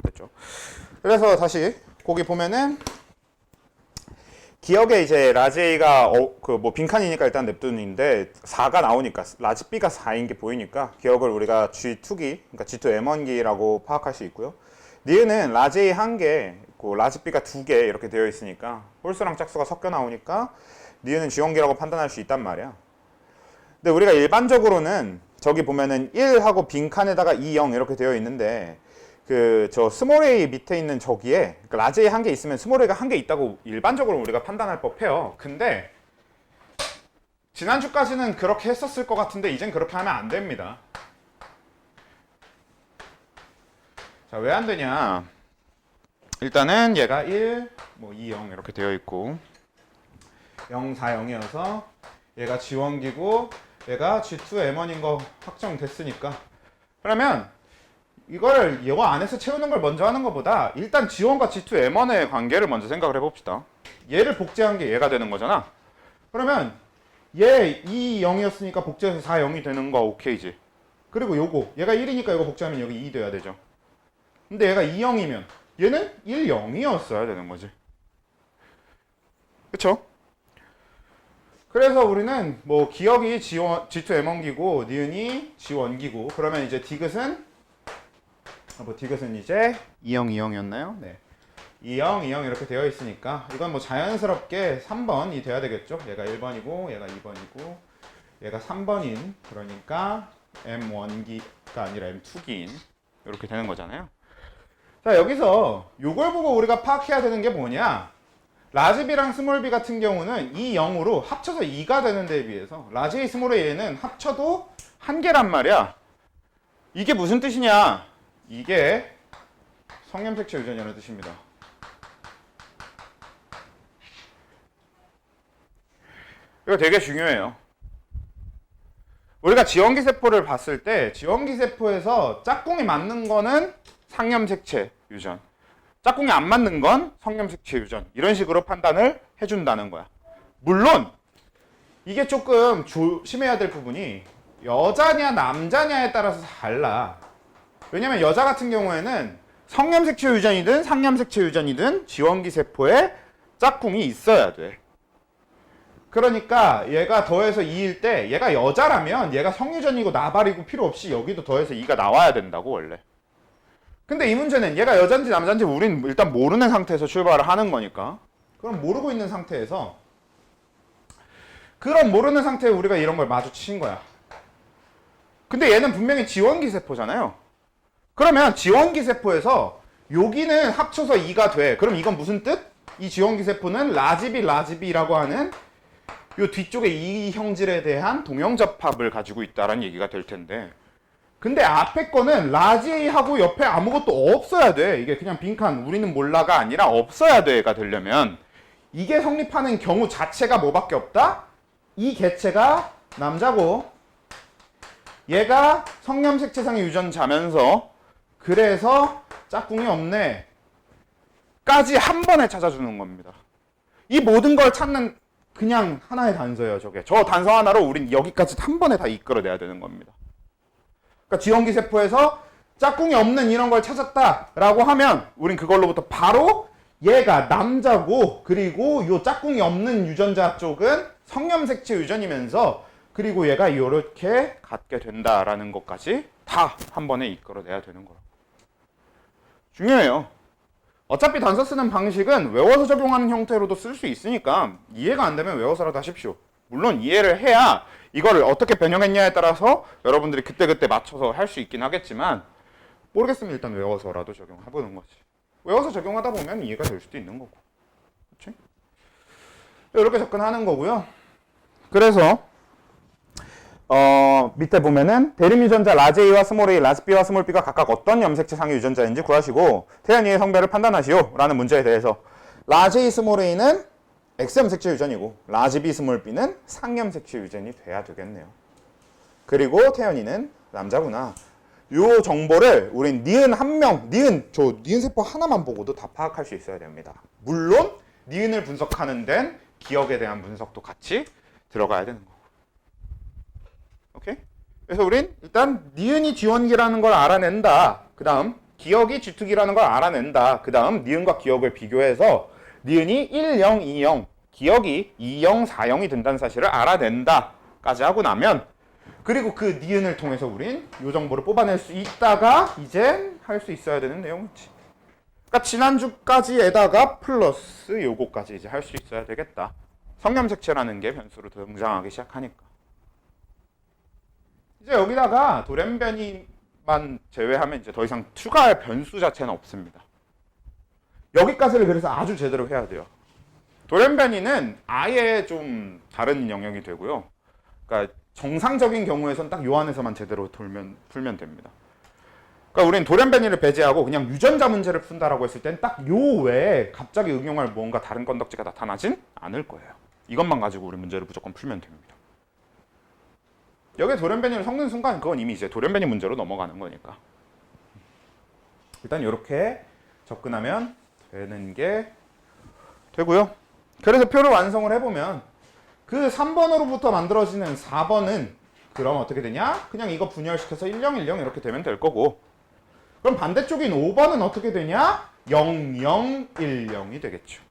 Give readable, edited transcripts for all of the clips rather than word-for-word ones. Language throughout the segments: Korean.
그랬죠. 그래서 다시 거기 보면은 기억에 이제 라지 A가 그 뭐 빈칸이니까 일단 냅두는데 4가 나오니까 라지 B가 4인 게 보이니까 기억을 우리가 G2기, 그러니까 G2M1기라고 파악할 수 있고요. 니은은 라지 A 1개, 라지 B가 2개 이렇게 되어 있으니까 홀수랑 짝수가 섞여 나오니까 니은은 G1기라고 판단할 수 있단 말이야. 근데 우리가 일반적으로는 저기 보면은 1하고 빈칸에다가 2, 0 이렇게 되어 있는데 저 스몰 a 밑에 있는 저기에 그러니까 라지 A 1개 있으면 스몰 a가 1개 있다고 일반적으로 우리가 판단할 법해요. 근데 지난주까지는 그렇게 했었을 것 같은데 이젠 그렇게 하면 안 됩니다. 자, 왜 안 되냐? 일단은 얘가 1, 2, 0 이렇게 되어 있고 0, 4, 0이어서 얘가 G1기고 얘가 G2M1인 거 확정됐으니까 그러면 이거를 이거 안에서 채우는 걸 먼저 하는 것보다 일단 G1과 G2M1의 관계를 먼저 생각을 해봅시다. 얘를 복제한 게 얘가 되는 거잖아. 그러면 얘 2, 0이었으니까 복제해서 4, 0이 되는 거 오케이지. 그리고 요거 얘가 1이니까 이거 복제하면 여기 2 돼야 되죠. 근데 얘가 2, 0이면 얘는 1, 0이었어야 되는 거지. 그쵸? 그래서 우리는 뭐 기억이 G2M1기고 니은이 G1기고 그러면 이제 디귿은 디귿은 이제 20, 20이었나요? 네. 20, 20 이렇게 되어 있으니까 이건 뭐 자연스럽게 3번이 돼야 되겠죠? 얘가 1번이고 얘가 2번이고 얘가 3번인 그러니까 M1기가 아니라 M2기인 이렇게 되는 거잖아요. 자, 여기서 요걸 보고 우리가 파악해야 되는 게 뭐냐? 라지 B랑 스몰 b 같은 경우는 이 0으로 합쳐서 2가 되는 데에 비해서 라지 A 스몰 A는 합쳐도 1개란 말이야. 이게 무슨 뜻이냐? 이게 성념색채 유전이라는 뜻입니다. 이거 되게 중요해요. 우리가 지원기 세포를 봤을 때 지원기 세포에서 짝꿍이 맞는 거는 상념색채 유전, 짝꿍이 안 맞는 건 성념색채 유전 이런 식으로 판단을 해준다는 거야. 물론 이게 조금 조심해야 될 부분이 여자냐 남자냐에 따라서 달라. 왜냐면 여자 같은 경우에는 성념색채 유전이든 상념색채 유전이든 지원기 세포에 짝꿍이 있어야 돼. 그러니까 얘가 더해서 2일 때 얘가 여자라면 얘가 성유전이고 나발이고 필요 없이 여기도 더해서 2가 나와야 된다고 원래. 근데 이 문제는 얘가 여잔지 남잔지 우린 일단 모르는 상태에서 출발을 하는 거니까 그럼 모르고 있는 상태에서 그런 모르는 상태에 우리가 이런 걸 마주친 거야. 근데 얘는 분명히 지원기 세포잖아요. 그러면 지원기 세포에서 여기는 합쳐서 2가 돼. 그럼 이건 무슨 뜻? 이 지원기 세포는 라지비라고 하는 요 뒤쪽에 이 형질에 대한 동형접합을 가지고 있다라는 얘기가 될 텐데 근데 앞에 거는 라지 A하고 옆에 아무것도 없어야 돼. 이게 그냥 빈칸 우리는 몰라가 아니라 없어야 돼가 되려면 이게 성립하는 경우 자체가 뭐밖에 없다? 이 개체가 남자고 얘가 성념색채상의 유전자면서 그래서 짝꿍이 없네 까지 한 번에 찾아주는 겁니다. 이 모든 걸 찾는 그냥 하나의 단서예요. 저게 저 단서 하나로 우린 여기까지 한 번에 다 이끌어내야 되는 겁니다. 그러니까 지원기 세포에서 짝꿍이 없는 이런 걸 찾았다라고 하면 우린 그걸로부터 바로 얘가 남자고 그리고 요 짝꿍이 없는 유전자 쪽은 성념색채 유전이면서 그리고 얘가 이렇게 갖게 된다라는 것까지 다 한 번에 이끌어내야 되는 거라고. 중요해요. 어차피 단서 쓰는 방식은 외워서 적용하는 형태로도 쓸 수 있으니까 이해가 안 되면 외워서라도 하십시오. 물론 이해를 해야 이거를 어떻게 변형했냐에 따라서 여러분들이 그때그때 맞춰서 할 수 있긴 하겠지만 모르겠으면 일단 외워서라도 적용해보는 거지. 외워서 적용하다 보면 이해가 될 수도 있는 거고. 그렇지? 이렇게 접근하는 거고요. 그래서 밑에 보면은 대립 유전자 라지 A와 스몰 A, 라지 B와 스몰 B가 각각 어떤 염색체 상의 유전자인지 구하시고 태연이의 성별을 판단하시오 라는 문제에 대해서 라지 A, 스몰 A는 X염색체 유전이고 라지 B, 스몰 B는 상염색체 유전이 돼야 되겠네요. 그리고 태연이는 남자구나. 요 정보를 우린 니은 한 명, 니은 세포 하나만 보고도 다 파악할 수 있어야 됩니다. 물론 니은을 분석하는 데는 기억에 대한 분석도 같이 들어가야 되는 거고. 오케이? 그래서 우린 일단 니은이 지원기라는 걸 알아낸다. 그 다음 기억이 주특기라는 걸 알아낸다. 그 다음 니은과 기억을 비교해서 니은이 1, 0, 2, 0, 기억이 2, 0, 4, 0이 된다는 사실을 알아낸다 까지 하고 나면, 그리고 그 니은을 통해서 우린 이 정보를 뽑아낼 수 있다가 이젠 할 수 있어야 되는 내용이지. 그러니까 지난주까지에다가 플러스 요거까지 이제 할 수 있어야 되겠다. 성념색체라는 게 변수로 등장하기 시작하니까. 이제 여기다가 돌연변이만 제외하면 이제 더 이상 추가할 변수 자체는 없습니다. 여기까지를 그래서 아주 제대로 해야 돼요. 돌연변이는 아예 좀 다른 영역이 되고요. 그러니까 정상적인 경우에선 딱 요 안에서만 제대로 풀면 됩니다. 그러니까 우리는 돌연변이를 배제하고 그냥 유전자 문제를 푼다라고 했을 땐 딱 요 외에 갑자기 응용할 뭔가 다른 건덕지가 나타나진 않을 거예요. 이것만 가지고 우리 문제를 무조건 풀면 됩니다. 여기에 돌연변이를 섞는 순간 그건 이미 이제 돌연변이 문제로 넘어가는 거니까. 일단 이렇게 접근하면 되는 게 되고요. 그래서 표를 완성을 해보면 그 3번으로부터 만들어지는 4번은 그럼 어떻게 되냐? 그냥 이거 분열시켜서 1010 이렇게 되면 될 거고, 그럼 반대쪽인 5번은 어떻게 되냐? 0010이 되겠죠.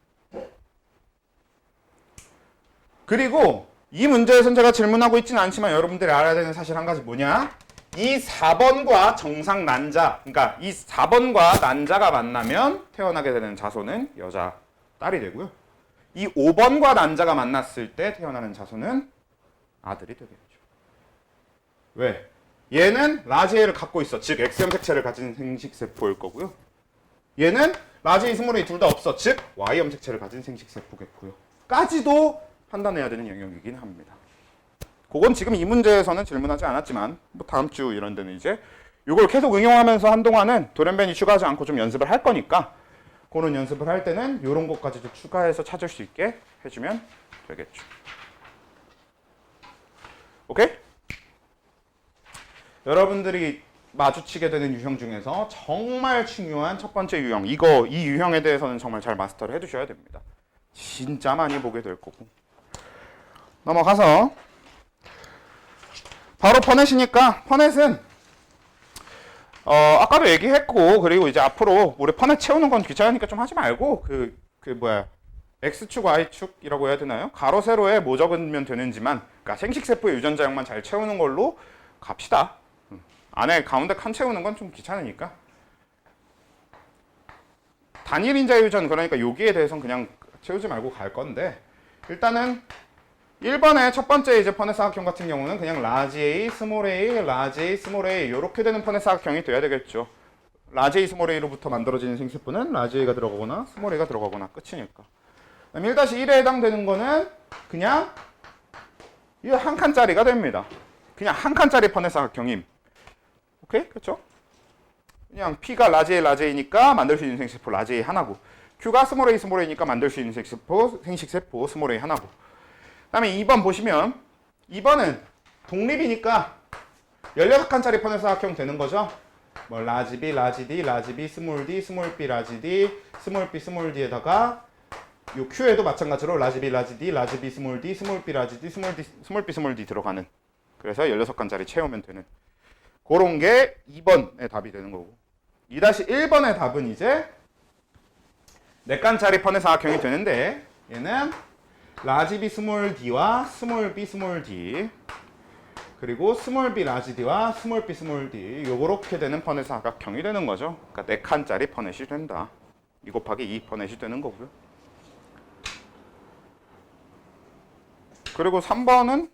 그리고 이 문제에선 제가 질문하고 있지는 않지만 여러분들이 알아야 되는 사실 한 가지 뭐냐? 이 4번과 정상 난자, 그러니까 이 4번과 난자가 만나면 태어나게 되는 자손은 여자, 딸이 되고요. 이 5번과 난자가 만났을 때 태어나는 자손은 아들이 되겠죠. 왜? 얘는 라지 A를 갖고 있어. 즉 X형 색채를 가진 생식세포일 거고요. 얘는 라지 A, 스몰 A 둘 다 없어. 즉 Y형 색채를 가진 생식세포겠고요. 까지도 판단해야 되는 영역이긴 합니다. 그건 지금 이 문제에서는 질문하지 않았지만 뭐 다음 주 이런 데는 이제 이걸 계속 응용하면서 한동안은 돌연변이 추가하지 않고 좀 연습을 할 거니까, 그런 연습을 할 때는 이런 것까지도 추가해서 찾을 수 있게 해주면 되겠죠. 오케이? 여러분들이 마주치게 되는 유형 중에서 정말 중요한 첫 번째 유형, 이 유형에 대해서는 정말 잘 마스터를 해두셔야 됩니다. 진짜 많이 보게 될 거고. 넘어가서 바로 퍼넷이니까, 퍼넷은 아까도 얘기했고, 그리고 이제 앞으로 우리 퍼넷 채우는 건 귀찮으니까 좀 하지 말고 X축, Y축이라고 해야 되나요? 가로, 세로에 뭐 적으면 되는지만, 그러니까 생식세포의 유전자형만 잘 채우는 걸로 갑시다. 안에 가운데 칸 채우는 건 좀 귀찮으니까. 단일 인자 유전, 그러니까 여기에 대해서는 그냥 채우지 말고 갈 건데, 일단은 1번의 첫 번째 이제 퍼넷 사각형 같은 경우는 그냥 라지 A, 스몰 A, 라지 A, 스몰 A 이렇게 되는 퍼넷 사각형이 돼야 되겠죠. 라지 A, 스몰 A로부터 만들어지는 생세포는 라지 A가 들어가거나 스몰 A가 들어가거나 끝이니까. 그럼 1-1에 해당되는 거는 그냥 이 한 칸짜리가 됩니다. 그냥 한 칸짜리 퍼넷 사각형임. 오케이? 그렇죠? 그냥 P가 라지 A, 라지 A니까 만들 수 있는 생식세포 라지 A 하나고, Q가 스몰 A, 스몰 A니까 만들 수 있는 생식세포 스몰 A 하나고. 그 다음에 2번 보시면 2번은 독립이니까 16칸짜리 퍼넷 사각형 되는 거죠. 뭐 라지 B, 라지 D, 라지 B, 스몰 D, 스몰 B, 라지 D, 스몰 B, 스몰 D에다가 요 Q에도 마찬가지로 라지 B, 라지 D, 라지 B, 스몰 D, 스몰 B, 라지 D, 스몰 D, 스몰 B, 스몰 D 들어가는, 그래서 16칸짜리 채우면 되는 그런 게 2번의 답이 되는 거고, 2-1번의 답은 이제 4칸짜리 퍼넷 사각형이 되는데, 얘는 라지 B 스몰 D와 스몰 B 스몰 D, 그리고 스몰 B 라지 D와 스몰 B 스몰 D, 요렇게 되는 퍼넷 사각형이 되는 거죠. 그러니까 4칸짜리 퍼넷이 된다. 2 곱하기 2 퍼넷이 되는 거고요. 그리고 3번은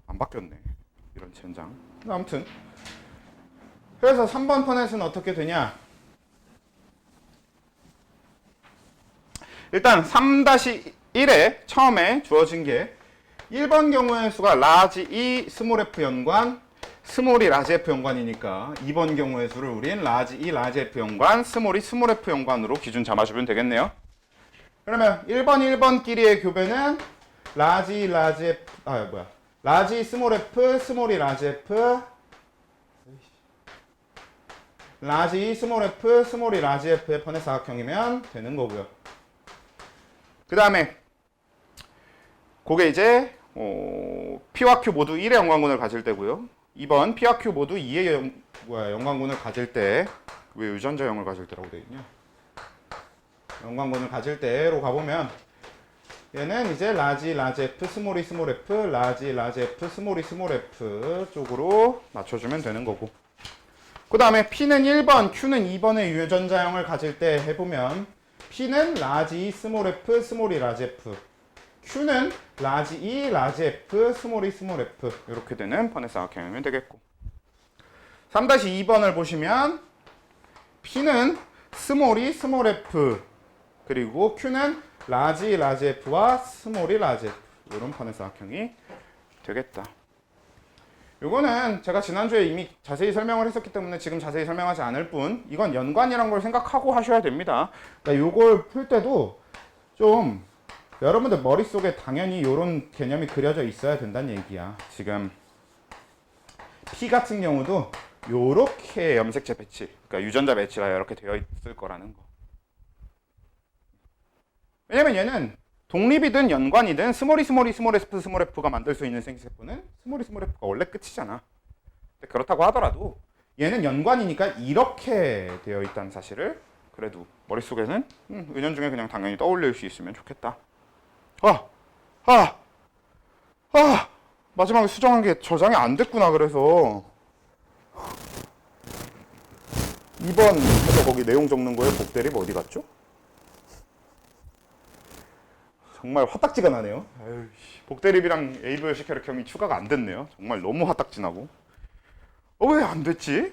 안 바뀌었네. 이런 젠장. 아무튼 그래서 3번 퍼넷은 어떻게 되냐? 일단 3-1에 처음에 주어진 게 1번 경우의 수가 라지 E 스몰 F 연관, 스몰이 라지 F 연관이니까 2번 경우의 수를 우린 라지 E 라지 F 연관, 스몰이 스몰 F 연관으로 기준 잡아주면 되겠네요. 그러면 1번끼리의 교배는 라지 F, 라지 스몰 F, 스몰이 라지 F, 라지 E 스몰 F, 스몰이 라지 F의 퍼넷 사각형이면 되는 거고요. 그 다음에 그게 이제 P와 Q 모두 1의 연관군을 가질 때고요. 2번 P와 Q 모두 2의 연관군을 가질 때 왜 유전자형을 가질 때라고 되어 있냐? 연관군을 가질 때로 가보면 얘는 이제 라지 F 스몰 F 라지 F 스몰 F 쪽으로 맞춰주면 되는 거고, 그 다음에 P는 1번, Q는 2번의 유전자형을 가질 때 해보면 P는 라지 스몰 F 스몰 라지 F, Q는 라지 라지 F 스몰 F 이렇게 되는 번외 삼각형이면 되겠고, 3-2번을 보시면 P는 스몰 F 그리고 Q는 라지 F와 스몰 라지 F, 이런 번외 삼각형이 되겠다. 요거는 제가 지난주에 이미 자세히 설명을 했었기 때문에 지금 자세히 설명하지 않을 뿐, 이건 연관이란 걸 생각하고 하셔야 됩니다. 그러니까 요걸 풀 때도 좀 여러분들 머릿속에 당연히 요런 개념이 그려져 있어야 된다는 얘기야. 지금 P 같은 경우도 요렇게 염색체 배치, 그러니까 유전자 배치가 이렇게 되어 있을 거라는 거. 왜냐면 얘는 독립이든 연관이든 스몰 F가 만들 수 있는 생기세포는 스몰 F가 원래 끝이잖아. 근데 그렇다고 하더라도 얘는 연관이니까 이렇게 되어 있다는 사실을 그래도 머릿속에는 은연중에 그냥 당연히 떠올릴 수 있으면 좋겠다. 마지막에 수정한 게 저장이 안 됐구나. 그래서 2번 해서 거기 내용 적는 거에 복대립 어디 갔죠? 정말 화딱지가 나네요. 복대립이랑 에이브열식 혈액형이 추가가 안 됐네요. 정말 너무 화딱지나고. 왜 안 됐지?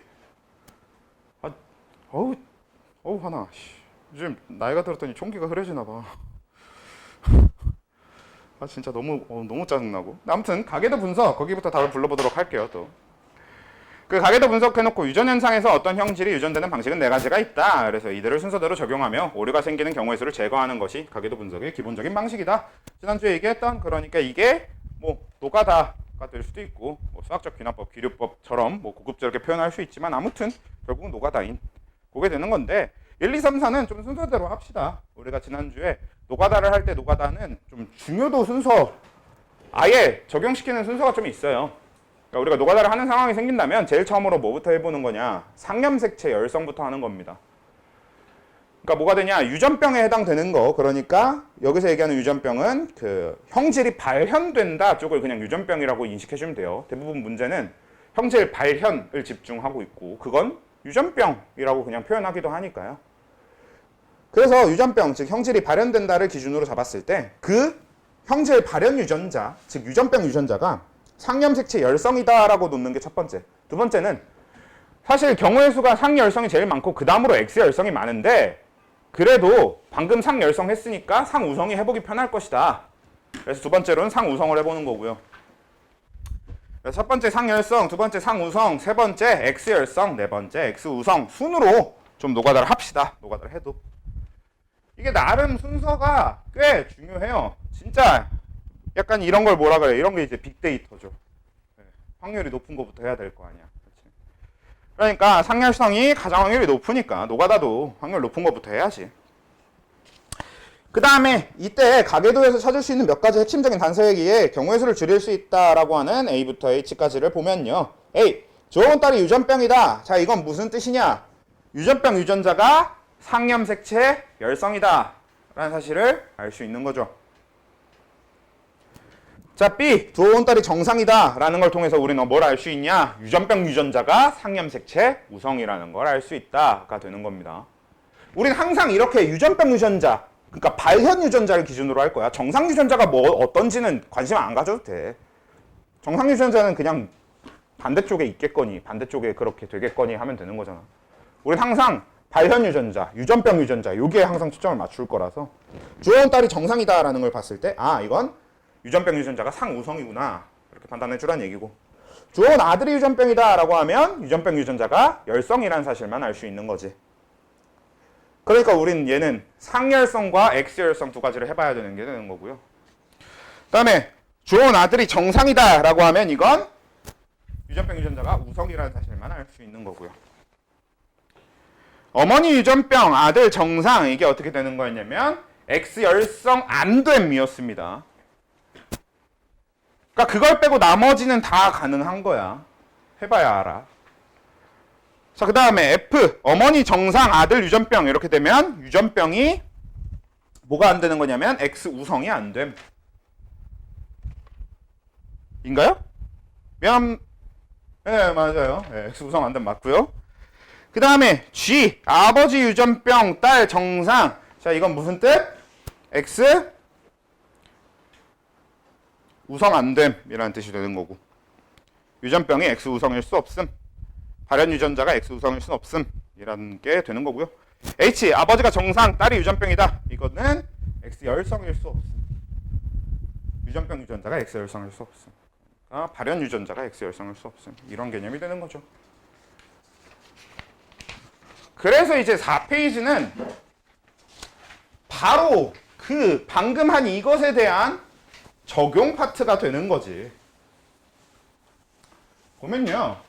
화나. 요즘 나이가 들었더니 총기가 흐려지나 봐. 진짜 너무 짜증나고. 아무튼 가계도 분석 거기부터 답을 불러보도록 할게요. 또 그 가계도 분석해놓고 유전 현상에서 어떤 형질이 유전되는 방식은 4가지가 있다. 그래서 이들을 순서대로 적용하며 오류가 생기는 경우의 수를 제거하는 것이 가계도 분석의 기본적인 방식이다. 지난주에 얘기했던, 그러니까 이게 뭐 노가다가 될 수도 있고 뭐 수학적 귀납법, 귀류법처럼 뭐 고급스럽게 표현할 수 있지만 아무튼 결국은 노가다인 그게 되는 건데, 1, 2, 3, 4는 좀 순서대로 합시다. 우리가 지난주에 노가다를 할 때 노가다는 좀 중요도 순서, 아예 적용시키는 순서가 좀 있어요. 그러니까 우리가 노가다를 하는 상황이 생긴다면 제일 처음으로 뭐부터 해보는 거냐? 상염색체 열성부터 하는 겁니다. 그러니까 뭐가 되냐? 유전병에 해당되는 거. 그러니까 여기서 얘기하는 유전병은 그 형질이 발현된다 쪽을 그냥 유전병이라고 인식해주면 돼요. 대부분 문제는 형질 발현을 집중하고 있고 그건 유전병이라고 그냥 표현하기도 하니까요. 그래서 유전병, 즉 형질이 발현된다를 기준으로 잡았을 때 그 형질 발현 유전자, 즉 유전병 유전자가 상염색체 열성이다라고 놓는 게 첫 번째. 두 번째는 사실 경우의 수가 상열성이 제일 많고 그 다음으로 X열성이 많은데 그래도 방금 상열성 했으니까 상우성이 해보기 편할 것이다. 그래서 두 번째로는 상우성을 해보는 거고요. 그래서 첫 번째 상열성, 두 번째 상우성, 세 번째 X열성, 네 번째 X우성 순으로 좀 노가다를 합시다. 노가다를 해도. 이게 나름 순서가 꽤 중요해요. 진짜 약간 이런 걸 뭐라 그래? 이런 게 이제 빅데이터죠. 네. 확률이 높은 것부터 해야 될 거 아니야. 그치? 그러니까 상열성이 가장 확률이 높으니까 노가다도 확률 높은 것부터 해야지. 그 다음에 이때 가계도에서 찾을 수 있는 몇 가지 핵심적인 단서얘기에 경우의 수를 줄일 수 있다라고 하는 A부터 H까지를 보면요. A, 좋은 딸이 유전병이다. 자, 이건 무슨 뜻이냐? 유전병 유전자가 상염색체 열성이다 라는 사실을 알 수 있는 거죠. 자, B, 두어온 딸이 정상이다 라는 걸 통해서 우리는 뭘 알 수 있냐? 유전병 유전자가 상염색체 우성이라는 걸 알 수 있다가 되는 겁니다. 우리는 항상 이렇게 유전병 유전자, 그러니까 발현 유전자를 기준으로 할 거야. 정상 유전자가 뭐 어떤지는 관심 안 가져도 돼. 정상 유전자는 그냥 반대쪽에 있겠거니 반대쪽에 그렇게 되겠거니 하면 되는 거잖아. 우리는 항상 발현 유전자, 유전병 유전자 여기에 항상 초점을 맞출 거라서 주어온 딸이 정상이다라는 걸 봤을 때 이건 유전병 유전자가 상우성이구나 이렇게 판단해 주란 얘기고, 주어온 아들이 유전병이다라고 하면 유전병 유전자가 열성이라는 사실만 알 수 있는 거지. 그러니까 우린 얘는 상열성과 X열성 두 가지를 해봐야 되는 게 되는 거고요. 그 다음에 주어온 아들이 정상이다라고 하면 이건 유전병 유전자가 우성이라는 사실만 알 수 있는 거고요. 어머니 유전병, 아들 정상, 이게 어떻게 되는 거였냐면 X열성 안 된 미였습니다. 그러니까 그걸 빼고 나머지는 다 가능한 거야. 해봐야 알아. 자, 그 다음에 F, 어머니 정상, 아들 유전병 이렇게 되면 유전병이 뭐가 안 되는 거냐면 X 우성이 안 됨. 인가요? 네, 맞아요. 네, X 우성 안 됨 맞고요. 그 다음에 G, 아버지 유전병, 딸 정상. 자, 이건 무슨 뜻? X 우성 안 됨이라는 뜻이 되는 거고. 유전병이 X 우성일 수 없음. 발현 유전자가 X 우성일 수 없음. 이라는 게 되는 거고요. H, 아버지가 정상, 딸이 유전병이다. 이거는 X 열성일 수 없음. 유전병 유전자가 X 열성일 수 없음. 그러니까 발현 유전자가 X 열성일 수 없음. 이런 개념이 되는 거죠. 그래서 이제 4페이지는 바로 그 방금 한 이것에 대한 적용 파트가 되는 거지. 보면요.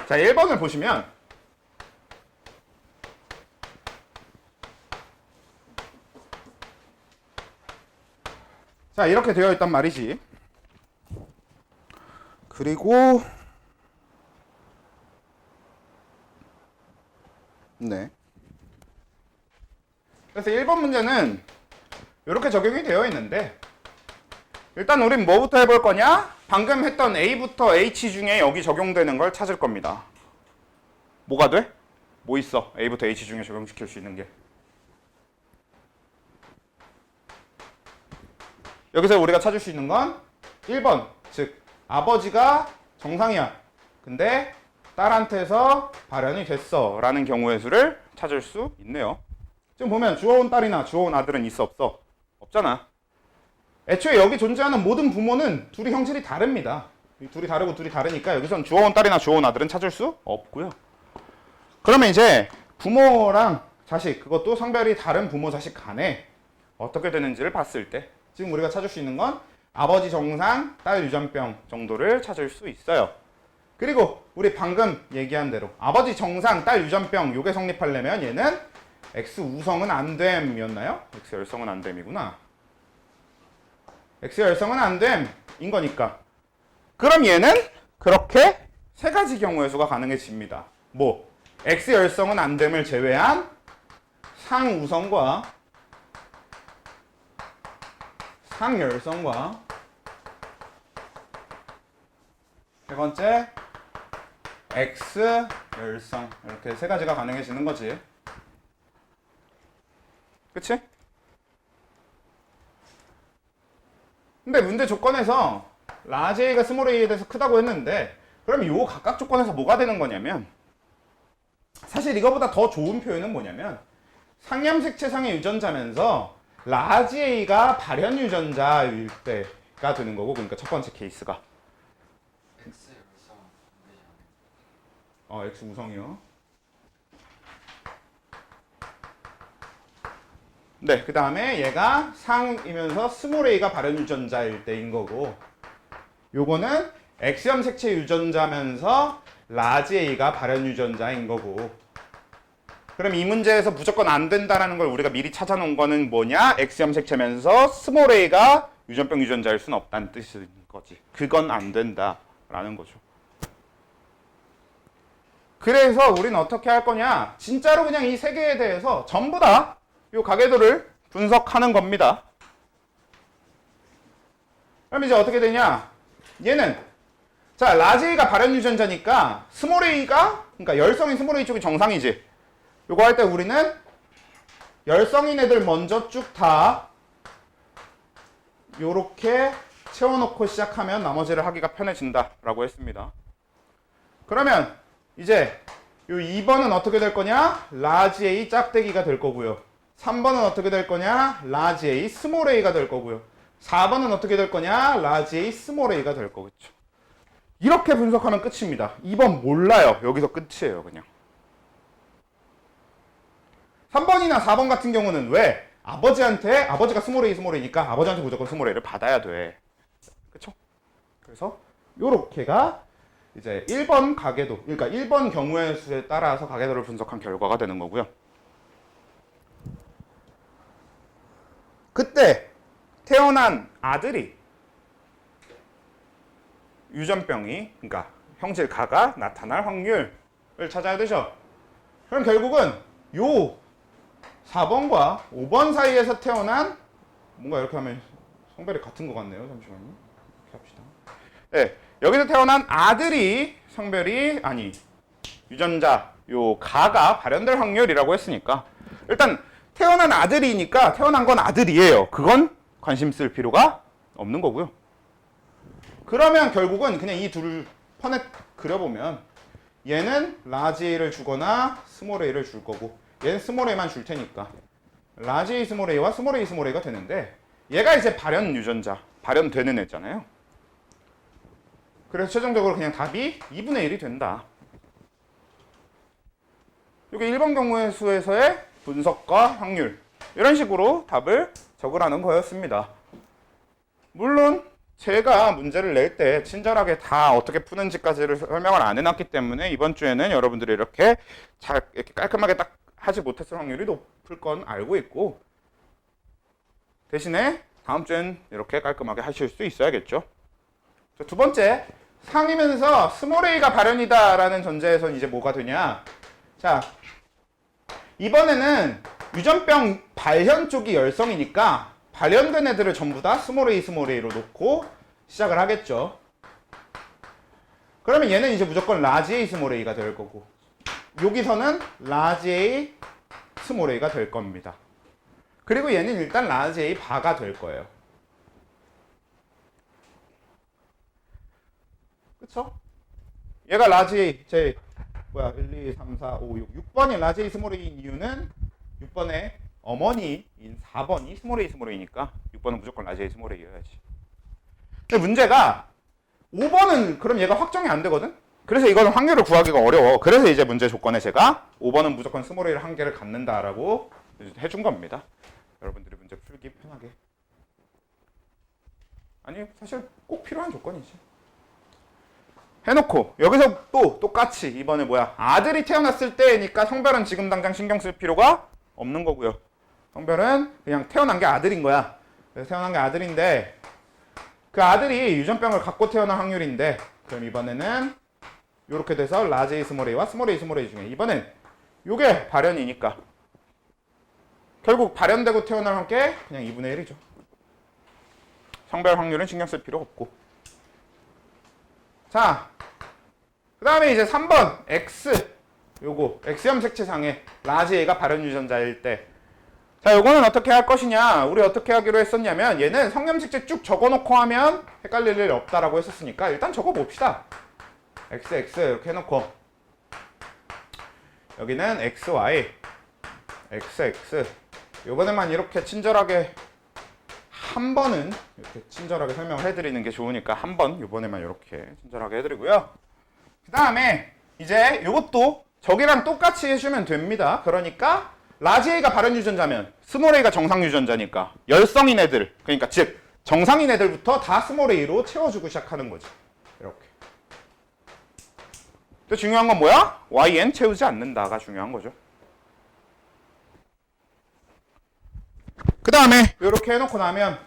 자, 1번을 보시면 자, 이렇게 되어 있단 말이지. 그리고 네. 그래서 1번 문제는 이렇게 적용이 되어 있는데 일단 우린 뭐부터 해볼 거냐? 방금 했던 A부터 H 중에 여기 적용되는 걸 찾을 겁니다. 뭐가 돼? 뭐 있어? A부터 H 중에 적용시킬 수 있는 게. 여기서 우리가 찾을 수 있는 건 1번, 즉 아버지가 정상이야. 근데 딸한테서 발현이 됐어 라는 경우의 수를 찾을 수 있네요. 지금 보면 주워온 딸이나 주워온 아들은 있어 없어? 없잖아. 애초에 여기 존재하는 모든 부모는 둘이 형질이 다릅니다. 둘이 다르고 둘이 다르니까 여기선 주워온 딸이나 주워온 아들은 찾을 수 없고요. 그러면 이제 부모랑 자식, 그것도 성별이 다른 부모 자식 간에 어떻게 되는지를 봤을 때 지금 우리가 찾을 수 있는 건 아버지 정상, 딸 유전병 정도를 찾을 수 있어요. 그리고 우리 방금 얘기한 대로 아버지 정상, 딸 유전병 요게 성립하려면 얘는 X 우성은 안 됨이었나요? X 열성은 안 됨이구나. X 열성은 안 됨인 거니까. 그럼 얘는 그렇게 세 가지 경우의 수가 가능해집니다. 뭐? X 열성은 안 됨을 제외한 상우성과 상열성과 세 번째 X 열성 이렇게 세 가지가 가능해지는 거지. 그치? 근데 문제 조건에서 라지 A가 스몰 a에 대해서 크다고 했는데 그럼 요 각각 조건에서 뭐가 되는 거냐면 사실 이거보다 더 좋은 표현은 뭐냐면 상염색체상의 유전자면서 라지 A가 발현 유전자일 때가 되는 거고 그러니까 첫 번째 케이스가 X 열성 안 되지 않아요? X 우성이요. 네, 그 다음에 얘가 상이면서 스몰 a가 발현 유전자일 때인 거고 요거는 X염 색체 유전자면서 라지 A가 발현 유전자인 거고 그럼 이 문제에서 무조건 안 된다라는 걸 우리가 미리 찾아놓은 거는 뭐냐? X염 색체면서 스몰 a가 유전병 유전자일 수는 없다는 뜻인 거지. 그건 안 된다라는 거죠. 그래서 우리는 어떻게 할 거냐? 진짜로 그냥 이 세 개에 대해서 전부 다 이 가계도를 분석하는 겁니다. 그럼 이제 어떻게 되냐? 얘는 자 라지 A가 발현 유전자니까 스몰 a가 그러니까 열성인 스몰 a 쪽이 정상이지. 요거 할 때 우리는 열성인 애들 먼저 쭉 다 요렇게 채워놓고 시작하면 나머지를 하기가 편해진다라고 했습니다. 그러면 이제 요 2번은 어떻게 될 거냐? 라지 A 짝대기가 될 거고요. 3번은 어떻게 될 거냐? 라지 A 스몰 a가 될 거고요. 4번은 어떻게 될 거냐? 라지 A 스몰 a가 될 거겠죠. 이렇게 분석하면 끝입니다. 2번 몰라요. 여기서 끝이에요, 그냥. 3번이나 4번 같은 경우는 왜? 아버지가 스몰 a니까 아버지한테 무조건 스몰 a를 받아야 돼. 그쵸? 그래서 요렇게가 이제 1번 가계도, 그러니까 1번 경우의 수에 따라서 가계도를 분석한 결과가 되는 거고요. 그때 태어난 아들이 유전병이, 그러니까 형질 가가 나타날 확률을 찾아야 되죠. 그럼 결국은 요 4번과 5번 사이에서 태어난 뭔가 이렇게 하면 성별이 같은 것 같네요. 잠시만요. 이렇게 합시다. 네, 여기서 태어난 아들이 성별이 아니 유전자 요 가가 발현될 확률이라고 했으니까 일단 태어난 아들이니까 태어난 건 아들이에요. 그건 관심 쓸 필요가 없는 거고요. 그러면 결국은 그냥 이 둘을 펀에 그려보면 얘는 라지 A를 주거나 스몰 A를 줄 거고 얘는 스몰 A만 줄 테니까 라지 A 스몰 A와 스몰 A 스몰 A가 되는데 얘가 이제 발현 유전자, 발현되는 애잖아요. 그래서 최종적으로 그냥 답이 2분의 1이 된다. 이게 1번 경우의 수에서의 분석과 확률 이런 식으로 답을 적으라는 거였습니다. 물론 제가 문제를 낼 때 친절하게 다 어떻게 푸는지까지를 설명을 안 해놨기 때문에 이번 주에는 여러분들이 이렇게 잘 이렇게 깔끔하게 딱 하지 못했을 확률이 높을 건 알고 있고 대신에 다음 주엔 이렇게 깔끔하게 하실 수 있어야겠죠. 자, 두 번째 상이면서 스몰 A가 발현이다라는 전제에선 이제 뭐가 되냐? 자, 이번에는 유전병 발현 쪽이 열성이니까 발현된 애들을 전부 다 스몰 A로 놓고 시작을 하겠죠. 그러면 얘는 이제 무조건 라지 A 스몰 A가 될 거고 여기서는 라지 A 스몰 A가 될 겁니다. 그리고 얘는 일단 라지 A 바가 될 거예요. 그쵸? 얘가 라지 A, 1, 2, 3, 4, 5, 6. 6번이 라지 A 스몰 A인 이유는 6번의 어머니인 4번이 스몰 A니까 6번은 무조건 라지 A 스몰 A여야지. 근데 문제가 5번은 그럼 얘가 확정이 안 되거든? 그래서 이거는 확률을 구하기가 어려워. 그래서 이제 문제 조건에 제가 5번은 무조건 스몰 A를 한 개를 갖는다라고 해준 겁니다. 여러분들이 문제 풀기 편하게. 아니 사실 꼭 필요한 조건이지. 해놓고 여기서 또 똑같이 이번에 뭐야 아들이 태어났을 때니까 성별은 지금 당장 신경 쓸 필요가 없는 거고요. 성별은 그냥 태어난 게 아들인 거야. 그래서 태어난 게 아들인데 그 아들이 유전병을 갖고 태어날 확률인데 그럼 이번에는 이렇게 돼서 라지 A 스몰 A와 스몰 A 중에 이번엔 요게 발현이니까 결국 발현되고 태어날 게 그냥 2분의 1이죠. 성별 확률은 신경 쓸 필요 없고. 자, 그 다음에 이제 3번 X 요거 X염 색채상에 라지 A가 발현 유전자일 때 자, 요거는 어떻게 할 것이냐 우리 어떻게 하기로 했었냐면 얘는 성염 색채 쭉 적어놓고 하면 헷갈릴 일 없다라고 했었으니까 일단 적어봅시다. XX 이렇게 해놓고 여기는 XY XX 요번에만 이렇게 친절하게 한 번은 이렇게 친절하게 설명을 해드리는 게 좋으니까 한 번 요번에만 이렇게 친절하게 해드리고요. 그 다음에 이제 요것도 저기랑 똑같이 해주면 됩니다. 그러니까 라지 A가 발현 유전자면 스몰 A가 정상 유전자니까 열성인 애들 그러니까 즉 정상인 애들부터 다 스몰 A로 채워주고 시작하는 거지. 이렇게. 또 중요한 건 뭐야? YN 채우지 않는다가 중요한 거죠. 그 다음에 이렇게 해놓고 나면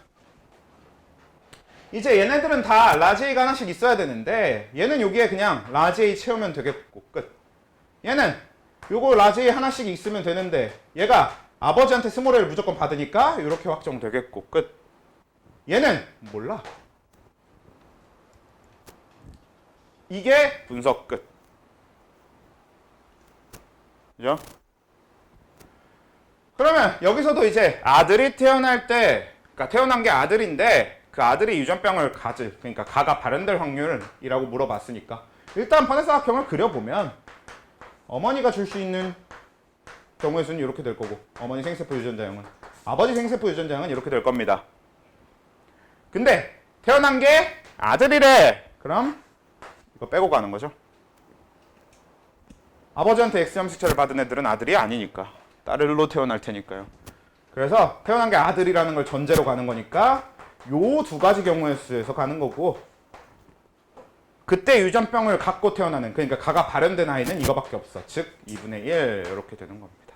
이제 얘네들은 다 라지 A가 하나씩 있어야 되는데 얘는 여기에 그냥 라지 A 채우면 되겠고 끝. 얘는 요거 라지 A 하나씩 있으면 되는데 얘가 아버지한테 스몰 A를 무조건 받으니까 이렇게 확정되겠고 끝. 얘는 몰라. 이게 분석 끝. 그죠? 그러면 여기서도 이제 아들이 태어날 때, 그러니까 태어난 게 아들인데 그 아들이 유전병을 가질, 그러니까 가가 발현될 확률이라고 물어봤으니까 일단 판해사각형을 그려보면 어머니가 줄 수 있는 경우의 수는 이렇게 될 거고 어머니 생세포 유전자형은 아버지 생세포 유전자형은 이렇게 될 겁니다. 근데 태어난 게 아들이래. 그럼 이거 빼고 가는 거죠. 아버지한테 X염 색채를 받은 애들은 아들이 아니니까 딸로 태어날 테니까요. 그래서 태어난 게 아들이라는 걸 전제로 가는 거니까 요 두 가지 경우의 수에서 가는 거고 그때 유전병을 갖고 태어나는 그러니까 가가 발현된 아이는 이거밖에 없어. 즉 2분의 1 이렇게 되는 겁니다.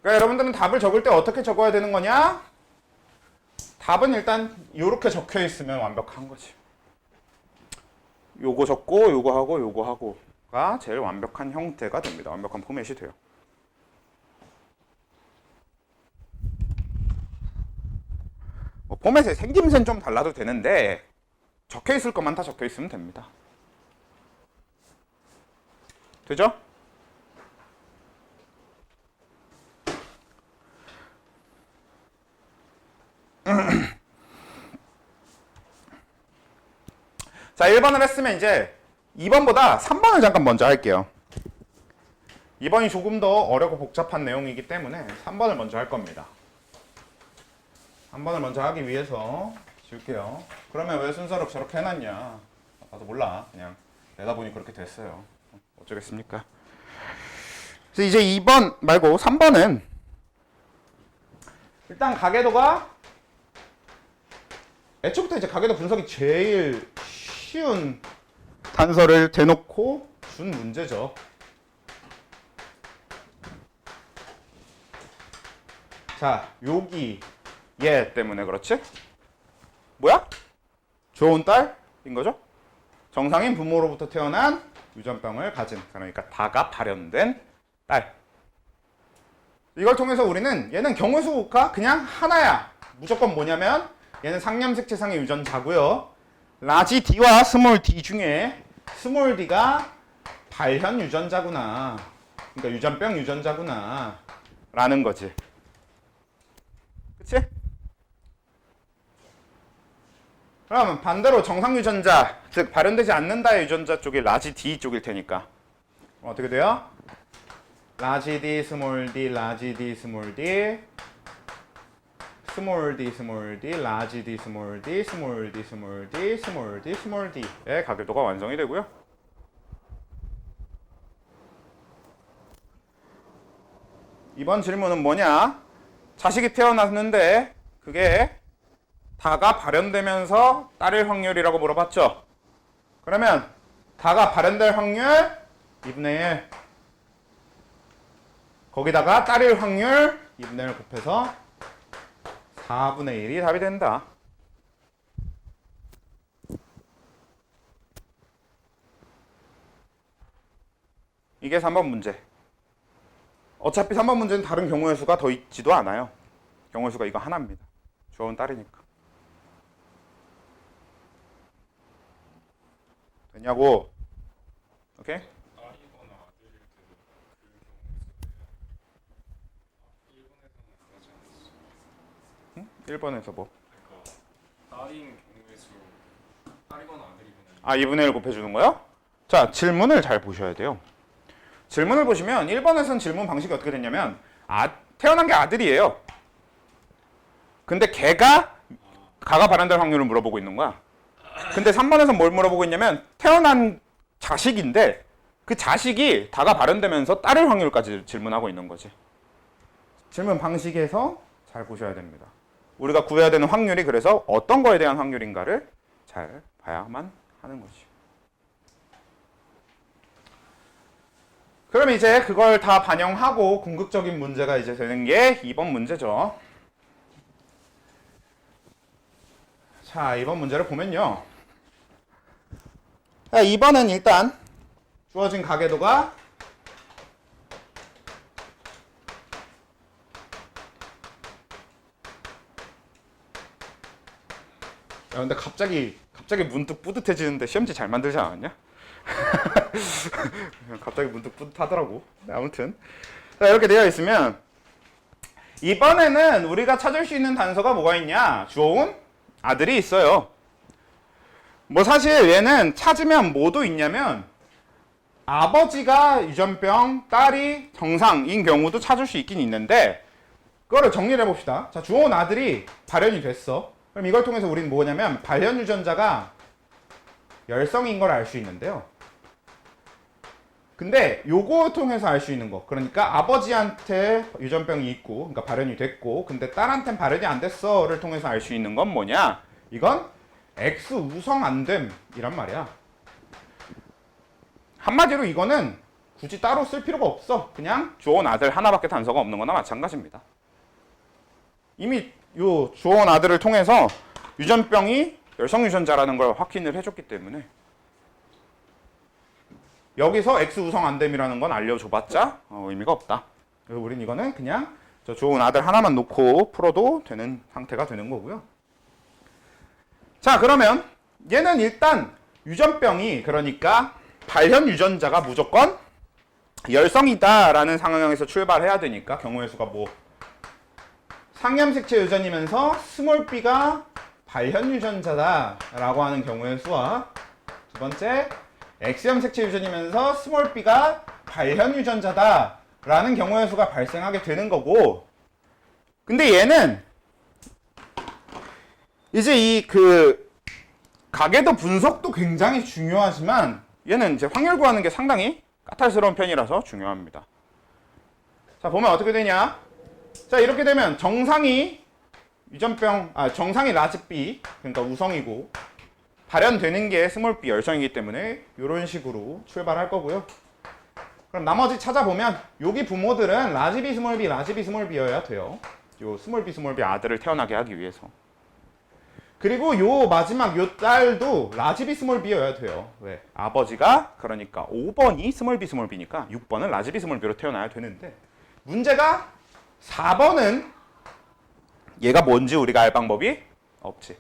그러니까 여러분들은 답을 적을 때 어떻게 적어야 되는 거냐? 답은 일단 이렇게 적혀 있으면 완벽한 거지. 요거 적고 요거 하고 요거 하고가 제일 완벽한 형태가 됩니다. 완벽한 포맷이 돼요. 뭐 포맷의 생김새는 좀 달라도 되는데 적혀 있을 것만 다 적혀 있으면 됩니다. 되죠? 자, 1번을 했으면 이제 2번보다 3번을 잠깐 먼저 할게요. 2번이 조금 더 어렵고 복잡한 내용이기 때문에 3번을 먼저 할 겁니다. 3번을 먼저 하기 위해서 지울게요. 그러면 왜 순서를 저렇게 해놨냐? 나도 몰라. 그냥 내다 보니 그렇게 됐어요. 어쩌겠습니까? 그래서 이제 2번 말고 3번은 일단 가계도가 애초부터 이제 가계도 분석이 제일 쉬운 단서를 대놓고 준 문제죠. 자, 여기 얘 때문에 그렇지? 뭐야? 좋은 딸인 거죠? 정상인 부모로부터 태어난 유전병을 가진, 그러니까 다가 발현된 딸. 이걸 통해서 우리는 얘는 경우수가 그냥 하나야. 무조건 뭐냐면 얘는 상념색체상의 유전자고요. 라지 D와 스몰 d 중에 스몰 d가 발현 유전자구나. 그러니까 유전병 유전자구나. 라는 거지. 그치? 그럼 반대로 정상 유전자, 즉 발현되지 않는다의 유전자 쪽이 라지 D 쪽일 테니까 어떻게 돼요? 라지 D, 스몰 d, 라지 D, 스몰 d, 스몰 d, 스몰 d, 라지 D, 스몰 d, 스몰 d, 스몰 d, 스몰 d, 스몰 d의 가계도가 완성이 되고요. 이번 질문은 뭐냐? 자식이 태어났는데 그게 다가 발현되면서 딸일 확률이라고 물어봤죠. 그러면 다가 발현될 확률 2분의 1 거기다가 딸일 확률 2분의 1 곱해서 4분의 1이 답이 된다. 이게 3번 문제. 어차피 3번 문제는 다른 경우의 수가 더 있지도 않아요. 경우의 수가 이거 하나입니다. 주어는 딸이니까. 되냐고? 오케이? 딸이거나 아들일 때도 그 경우 있을 때 1번에서는 안 하지 않았어. 응? 1번에서 뭐? 그러니까 딸인 경우의 수 딸이거나 아들이거나 아, 2분의 1 곱해주는 거요? 자, 질문을 잘 보셔야 돼요. 질문을 보시면 1번에서는 질문 방식이 어떻게 됐냐면 태어난 게 아들이에요. 근데 가가 발현될 확률을 물어보고 있는 거야. 근데 3번에서는 뭘 물어보고 있냐면 태어난 자식인데 그 자식이 다가 발현되면서 딸일 확률까지 질문하고 있는 거지. 질문 방식에서 잘 보셔야 됩니다. 우리가 구해야 되는 확률이 그래서 어떤 거에 대한 확률인가를 잘 봐야만 하는 거지. 그럼 이제 그걸 다 반영하고 궁극적인 문제가 이제 되는 게 2번 문제죠. 자, 2번 문제를 보면요. 자, 2번은 일단 주어진 가계도가 야, 근데 갑자기 문득 뿌듯해지는데 시험지 잘 만들지 않았냐? 갑자기 문득 뿌듯하더라고. 네, 아무튼 자, 이렇게 되어 있으면 이번에는 우리가 찾을 수 있는 단서가 뭐가 있냐? 주어온 아들이 있어요. 뭐 사실 얘는 찾으면 뭐도 있냐면 아버지가 유전병, 딸이 정상인 경우도 찾을 수 있긴 있는데 그거를 정리를 해봅시다. 자, 주어온 아들이 발현이 됐어. 그럼 이걸 통해서 우리는 뭐냐면 발현 유전자가 열성인 걸 알 수 있는데요. 근데 요거 통해서 알 수 있는 거, 그러니까 아버지한테 유전병이 있고 그러니까 발현이 됐고 근데 딸한테는 발현이 안 됐어를 통해서 알 수 있는 건 뭐냐? 이건 X 우성 안됨이란 말이야. 한마디로 이거는 굳이 따로 쓸 필요가 없어. 그냥 주어온 아들 하나밖에 단서가 없는 거나 마찬가지입니다. 이미 요 주어온 아들을 통해서 유전병이 열성 유전자라는 걸 확인을 해줬기 때문에 여기서 x 우성 안됨이라는 건 알려줘봤자 의미가 없다. 그래서 우린 이거는 그냥 저 좋은 아들 하나만 놓고 풀어도 되는 상태가 되는 거고요. 자, 그러면 얘는 일단 유전병이, 그러니까 발현 유전자가 무조건 열성이다라는 상황에서 출발해야 되니까 경우의 수가 뭐 상염색체 유전이면서 스몰 b가 발현 유전자다라고 하는 경우의 수와 두 번째 X염 색체 유전이면서 스몰 b가 발현 유전자다라는 경우의 수가 발생하게 되는 거고, 근데 얘는 이제 이 가계도 분석도 굉장히 중요하지만 얘는 이제 확률 구하는 게 상당히 까탈스러운 편이라서 중요합니다. 자, 보면 어떻게 되냐? 자, 이렇게 되면 정상이 정상이 라지 B, 그러니까 우성이고 발현되는 게 스몰 b 열성이기 때문에 이런 식으로 출발할 거고요. 그럼 나머지 찾아보면 여기 부모들은 라지 b 스몰 b, 라지 b 스몰 b여야 돼요. 요 스몰 b 아들을 태어나게 하기 위해서. 그리고 요 마지막 요 딸도 라지 b 스몰 b여야 돼요. 왜? 아버지가 그러니까 5번이 스몰 b니까 6번은 라지 b 스몰 b로 태어나야 되는데, 문제가 4번은 얘가 뭔지 우리가 알 방법이 없지.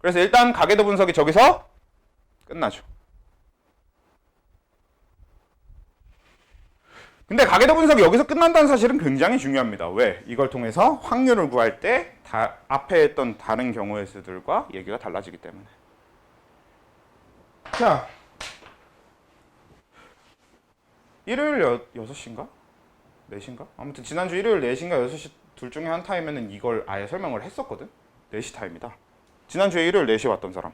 그래서 일단 가계도 분석이 저기서 끝나죠. 근데 가계도 분석이 여기서 끝난다는 사실은 굉장히 중요합니다. 왜? 이걸 통해서 확률을 구할 때 앞에 했던 다른 경우의 수들과 얘기가 달라지기 때문에. 자, 일요일 6시인가? 4시인가? 아무튼 지난주 일요일 4시인가 6시 둘 중에 한 타임에는 이걸 아예 설명을 했었거든? 4시 타임이다. 지난주에 일요일 4시에 왔던 사람.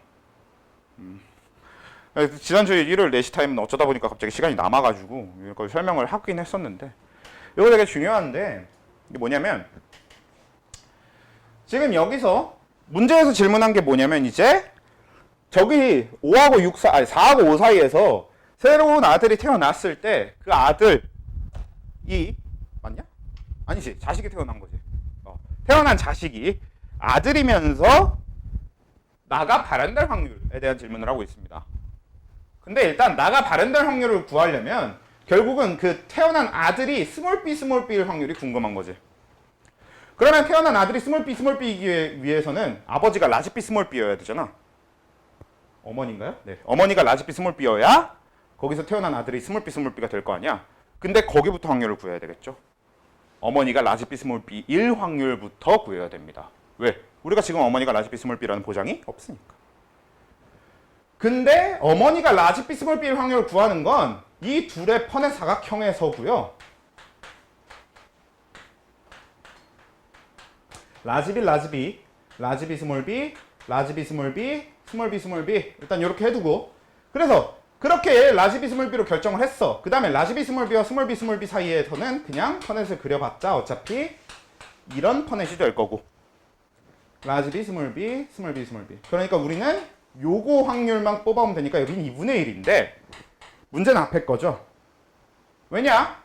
지난주에 일요일 4시 타임은 어쩌다 보니까 갑자기 시간이 남아가지고 이걸 설명을 하긴 했었는데, 이거 되게 중요한데, 이게 뭐냐면 지금 여기서 문제에서 질문한 게 뭐냐면 이제 저기 5하고 6, 4하고 5 사이에서 새로운 아들이 태어났을 때 그 아들이 맞냐? 아니지, 자식이 태어난 거지. 태어난 자식이 아들이면서 나가 발현될 확률에 대한 질문을 하고 있습니다. 근데 일단 나가 발현될 확률을 구하려면 결국은 그 태어난 아들이 스몰 b일 확률이 궁금한 거지. 그러면 태어난 아들이 스몰 b이기 위해서는 아버지가 라지 b 스몰 b여야 되잖아. 어머니인가요? 네. 어머니가 라지 b 스몰 b여야 거기서 태어난 아들이 스몰 b가 될 거 아니야. 근데 거기부터 확률을 구해야 되겠죠. 어머니가 라지 b 스몰 b일 확률부터 구해야 됩니다. 왜? 우리가 지금 어머니가 라지 b 스몰 b라는 보장이 없으니까. 근데 어머니가 라지 b 스몰 b일 확률을 구하는 건 이 둘의 펀의 사각형에서고요. 라지 b 스몰 b, 라지 b 스몰 b, 스몰 b 일단 이렇게 해두고, 그래서 그렇게 라지 b 스몰 b로 결정을 했어. 그 다음에 라지 b 스몰 b와 스몰 b 사이에서는 그냥 퍼넷을 그려봤자 어차피 이런 퍼넷이 될 거고, 라지 b 스몰 b, 스몰 b 그러니까 우리는 요거 확률만 뽑아오면 되니까 여기는 2분의 1인데 문제는 앞에 거죠. 왜냐?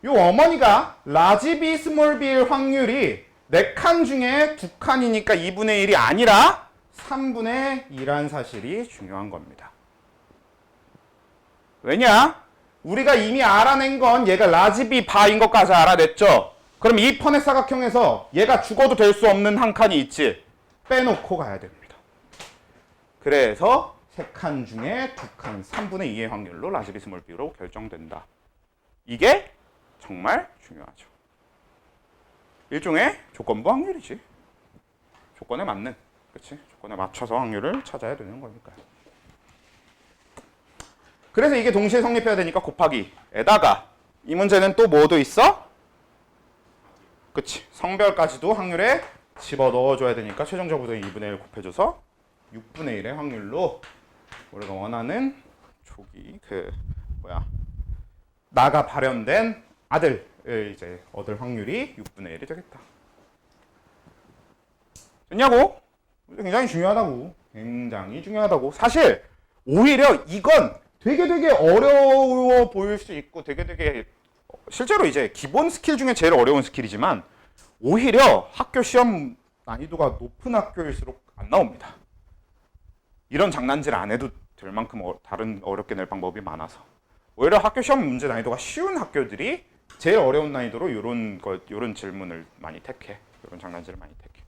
요 어머니가 라지 b 스몰 b일 확률이 4칸 중에 2칸이니까 2분의 1이 아니라 3분의 2란 사실이 중요한 겁니다. 왜냐? 우리가 이미 알아낸 건 얘가 라지 b 바인 것까지 알아냈죠. 그럼 이 퍼넷 사각형에서 얘가 죽어도 될 수 없는 한 칸이 있지. 빼놓고 가야 됩니다. 그래서 3칸 중에 2칸 3분의 2의 확률로 라지 b 스몰 b로 결정된다. 이게 정말 중요하죠. 일종의 조건부 확률이지. 조건에 맞는, 그치? 조건에 맞춰서 확률을 찾아야 되는 거니까요. 그래서 이게 동시에 성립해야 되니까 곱하기에다가 이 문제는 또 뭐도 있어? 그치? 성별까지도 확률에 집어넣어줘야 되니까 최종적으로 2분의 1 곱해줘서 6분의 1의 확률로 우리가 원하는 조기 나가 발현된 아들을 이제 얻을 확률이 6분의 1이 되겠다. 됐냐고? 굉장히 중요하다고. 사실 오히려 이건 되게 어려워 보일 수 있고 되게 실제로 이제 기본 스킬 중에 제일 어려운 스킬이지만 오히려 학교 시험 난이도가 높은 학교일수록 안 나옵니다. 이런 장난질 안 해도 될 만큼 다른 어렵게 낼 방법이 많아서 오히려 학교 시험 문제 난이도가 쉬운 학교들이 제일 어려운 난이도로 이런 질문을 많이 택해. 이런 장난질을 많이 택해.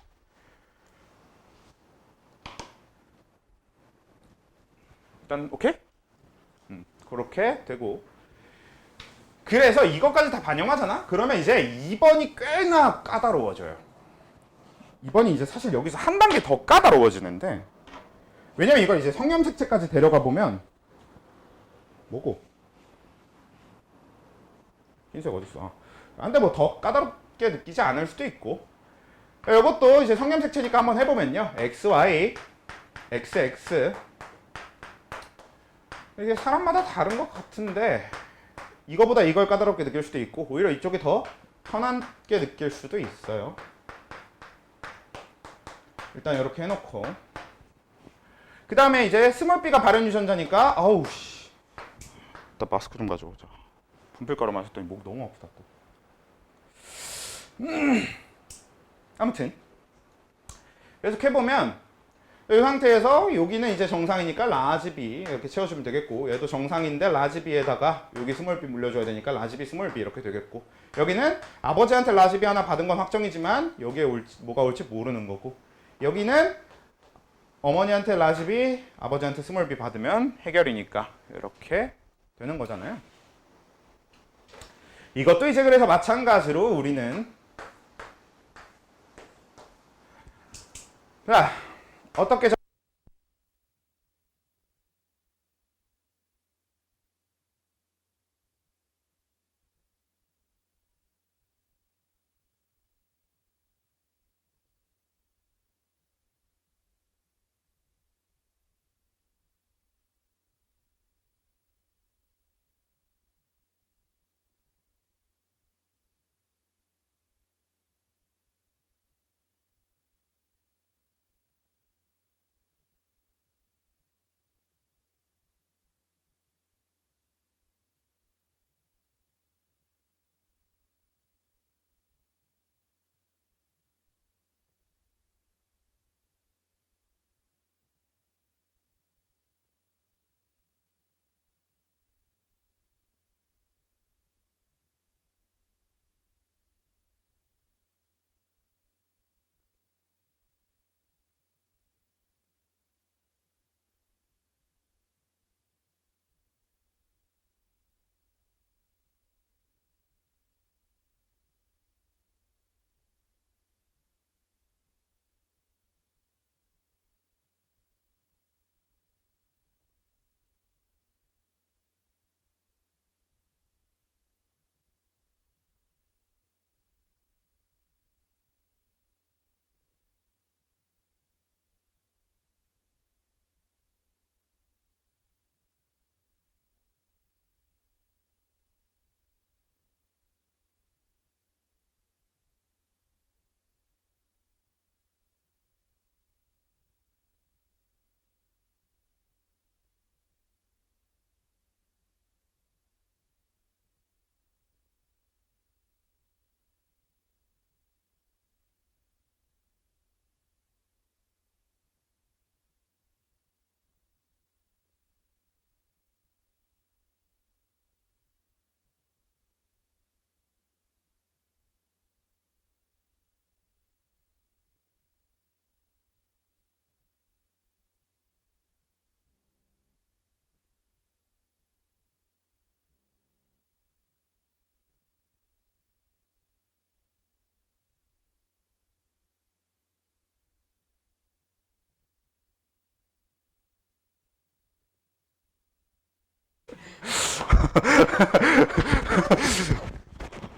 일단 오케이? 그렇게 되고 그래서 이것까지 다 반영하잖아? 그러면 이제 2번이 꽤나 까다로워져요. 2번이 이제 사실 여기서 한 단계 더 까다로워지는데 왜냐면 이걸 이제 성염색체까지 데려가 보면 뭐고? 흰색 어딨어? 근데 뭐 더 까다롭게 느끼지 않을 수도 있고 이것도 이제 성염색체니까 한번 해보면요. XY, XX 이게 사람마다 다른 것 같은데 이거보다 이걸 까다롭게 느낄 수도 있고 오히려 이쪽이 더 편하게 느낄 수도 있어요. 일단 이렇게 해놓고 그 다음에 이제 스몰 b가 발현 유전자니까 아우 씨, 나 마스크 좀 가져오자. 분필가루 마셨더니 목 너무 아프다 또. 아무튼 계속 해보면 이 상태에서 여기는 이제 정상이니까 라지 B 이렇게 채워주면 되겠고 얘도 정상인데 라지 B에다가 여기 스몰 B 물려줘야 되니까 라지 B 스몰 B 이렇게 되겠고 여기는 아버지한테 라지 B 하나 받은 건 확정이지만 여기에 뭐가 올지 모르는 거고 여기는 어머니한테 라지 B 아버지한테 스몰 B 받으면 해결이니까 이렇게 되는 거잖아요. 이것도 이제 그래서 마찬가지로 우리는 자 어떻게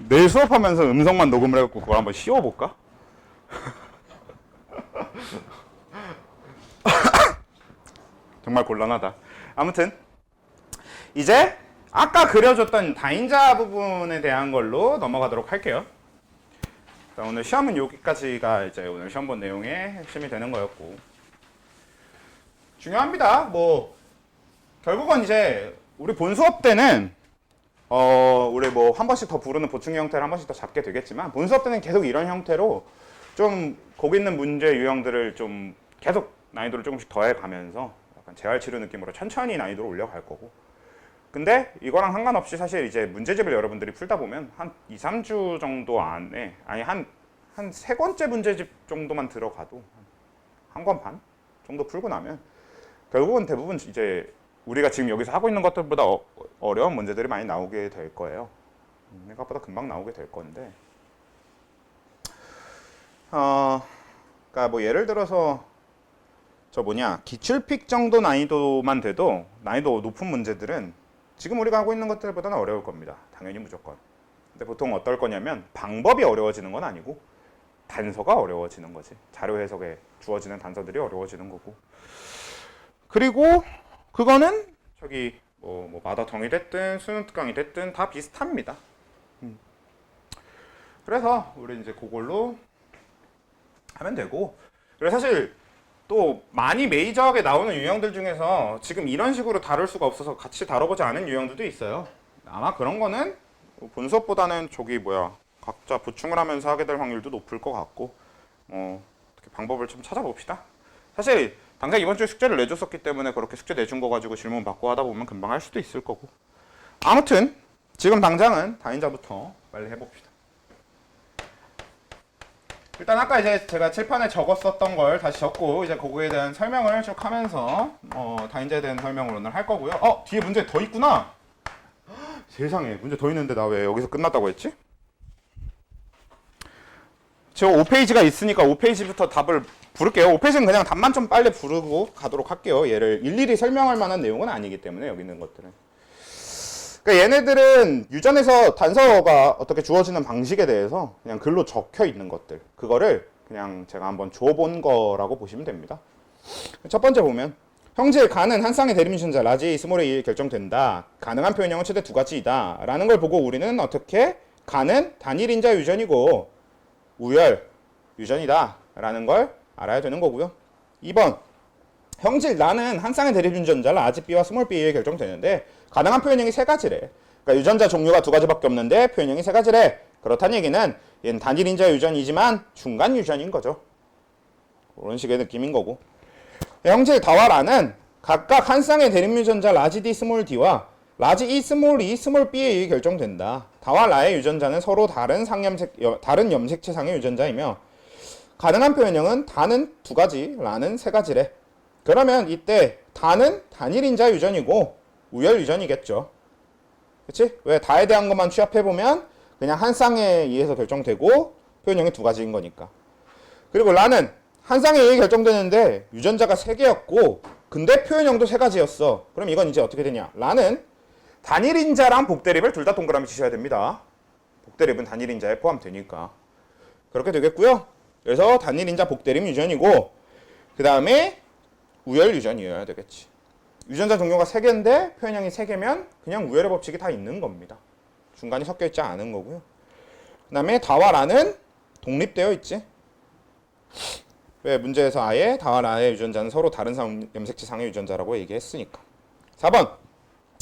내일 수업하면서 음성만 녹음을 해갖고 그걸 한번 씌워볼까? 정말 곤란하다. 아무튼 이제 아까 그려줬던 다인자 부분에 대한 걸로 넘어가도록 할게요. 자, 오늘 시험은 여기까지가 이제 오늘 시험 본 내용의 핵심이 되는 거였고 중요합니다. 뭐 결국은 이제 우리 본 수업 때는 우리 뭐 한 번씩 더 부르는 보충 형태를 한 번씩 더 잡게 되겠지만 본 수업 때는 계속 이런 형태로 좀 거기 있는 문제 유형들을 좀 계속 난이도를 조금씩 더해 가면서 약간 재활 치료 느낌으로 천천히 난이도를 올려갈 거고. 근데 이거랑 상관없이 사실 이제 문제집을 여러분들이 풀다 보면 한 2, 3주 정도 안에 아니 한 세 번째 문제집 정도만 들어가도 한 권 반 정도 풀고 나면 결국은 대부분 이제 우리가 지금 여기서 하고 있는 것들보다 어려운 문제들이 많이 나오게 될 거예요. 생각보다 금방 나오게 될 건데 그러니까 뭐 예를 들어서 저 기출픽 정도 난이도만 돼도 난이도 높은 문제들은 지금 우리가 하고 있는 것들보다는 어려울 겁니다. 당연히 무조건. 근데 보통 어떨 거냐면 방법이 어려워지는 건 아니고 단서가 어려워지는 거지. 자료 해석에 주어지는 단서들이 어려워지는 거고. 그리고 그거는 저기 뭐 마더텅이 됐든 수능 특강이 됐든 다 비슷합니다. 그래서 우리 이제 그걸로 하면 되고. 그리고 사실 또 많이 메이저하게 나오는 유형들 중에서 지금 이런 식으로 다룰 수가 없어서 같이 다뤄보지 않은 유형들도 있어요. 아마 그런 거는 본 수업보다는 각자 보충을 하면서 하게 될 확률도 높을 것 같고 어떻게 방법을 좀 찾아봅시다. 사실 당장 이번 주에 숙제를 내줬었기 때문에 그렇게 숙제 내준 거 가지고 질문 받고 하다 보면 금방 할 수도 있을 거고. 아무튼 지금 당장은 다인자부터 빨리 해봅시다. 일단 아까 이제 제가 칠판에 적었었던 걸 다시 적고 이제 그거에 대한 설명을 쭉 하면서 다인자에 대한 설명을 오늘 할 거고요. 뒤에 문제 더 있구나. 세상에 문제 더 있는데 나 왜 여기서 끝났다고 했지? 저 5페이지가 있으니까 5페이지부터 답을 부를게요. 5페이지는 그냥 답만 좀 빨리 부르고 가도록 할게요. 얘를 일일이 설명할 만한 내용은 아니기 때문에 여기 있는 것들은. 그러니까 얘네들은 유전에서 단서가 어떻게 주어지는 방식에 대해서 그냥 글로 적혀 있는 것들. 그거를 그냥 제가 한번 줘본 거라고 보시면 됩니다. 첫 번째 보면 형질 가는 한 쌍의 대립유전자 라지 A 스몰 A에 결정된다. 가능한 표현형은 최대 두 가지이다. 라는 걸 보고 우리는 어떻게 가는 단일인자 유전이고 우열 유전이다. 라는 걸 알아야 되는 거고요. 2번 형질 나는 한 쌍의 대립유전자 라지 B와 스몰 B에 결정되는데 가능한 표현형이 세 가지래. 그러니까 유전자 종류가 두 가지밖에 없는데 표현형이 세 가지래. 그렇다는 얘기는 얘는 단일인자 유전이지만 중간 유전인 거죠. 그런 식의 느낌인 거고. 형질 다와 라는 각각 한 쌍의 대립유전자 라지 D 스몰 D와 라지 E 스몰 E 스몰 B에 의해 결정된다. 다와 라의 유전자는 서로 다른 염색체상의 유전자이며 가능한 표현형은 다는 두 가지, 라는 세 가지래. 그러면 이때 다는 단일인자 유전이고 우열 유전이겠죠. 그치? 왜 다에 대한 것만 취합해보면 그냥 한 쌍에 의해서 결정되고 표현형이 두 가지인 거니까. 그리고 라는 한 쌍에 의해 결정되는데 유전자가 세 개였고 근데 표현형도 세 가지였어. 그럼 이건 이제 어떻게 되냐? 라는 단일인자랑 복대립을 둘 다 동그라미 치셔야 됩니다. 복대립은 단일인자에 포함되니까. 그렇게 되겠고요. 그래서 단일인자 복대립 유전이고 그 다음에 우열 유전이어야 되겠지. 유전자 종류가 3개인데 표현형이 3개면 그냥 우열의 법칙이 다 있는 겁니다. 중간이 섞여 있지 않은 거고요. 그 다음에 다와 라는 독립되어 있지. 왜 문제에서 아예 다와 라의 유전자는 서로 다른 염색체상의 유전자라고 얘기했으니까. 4번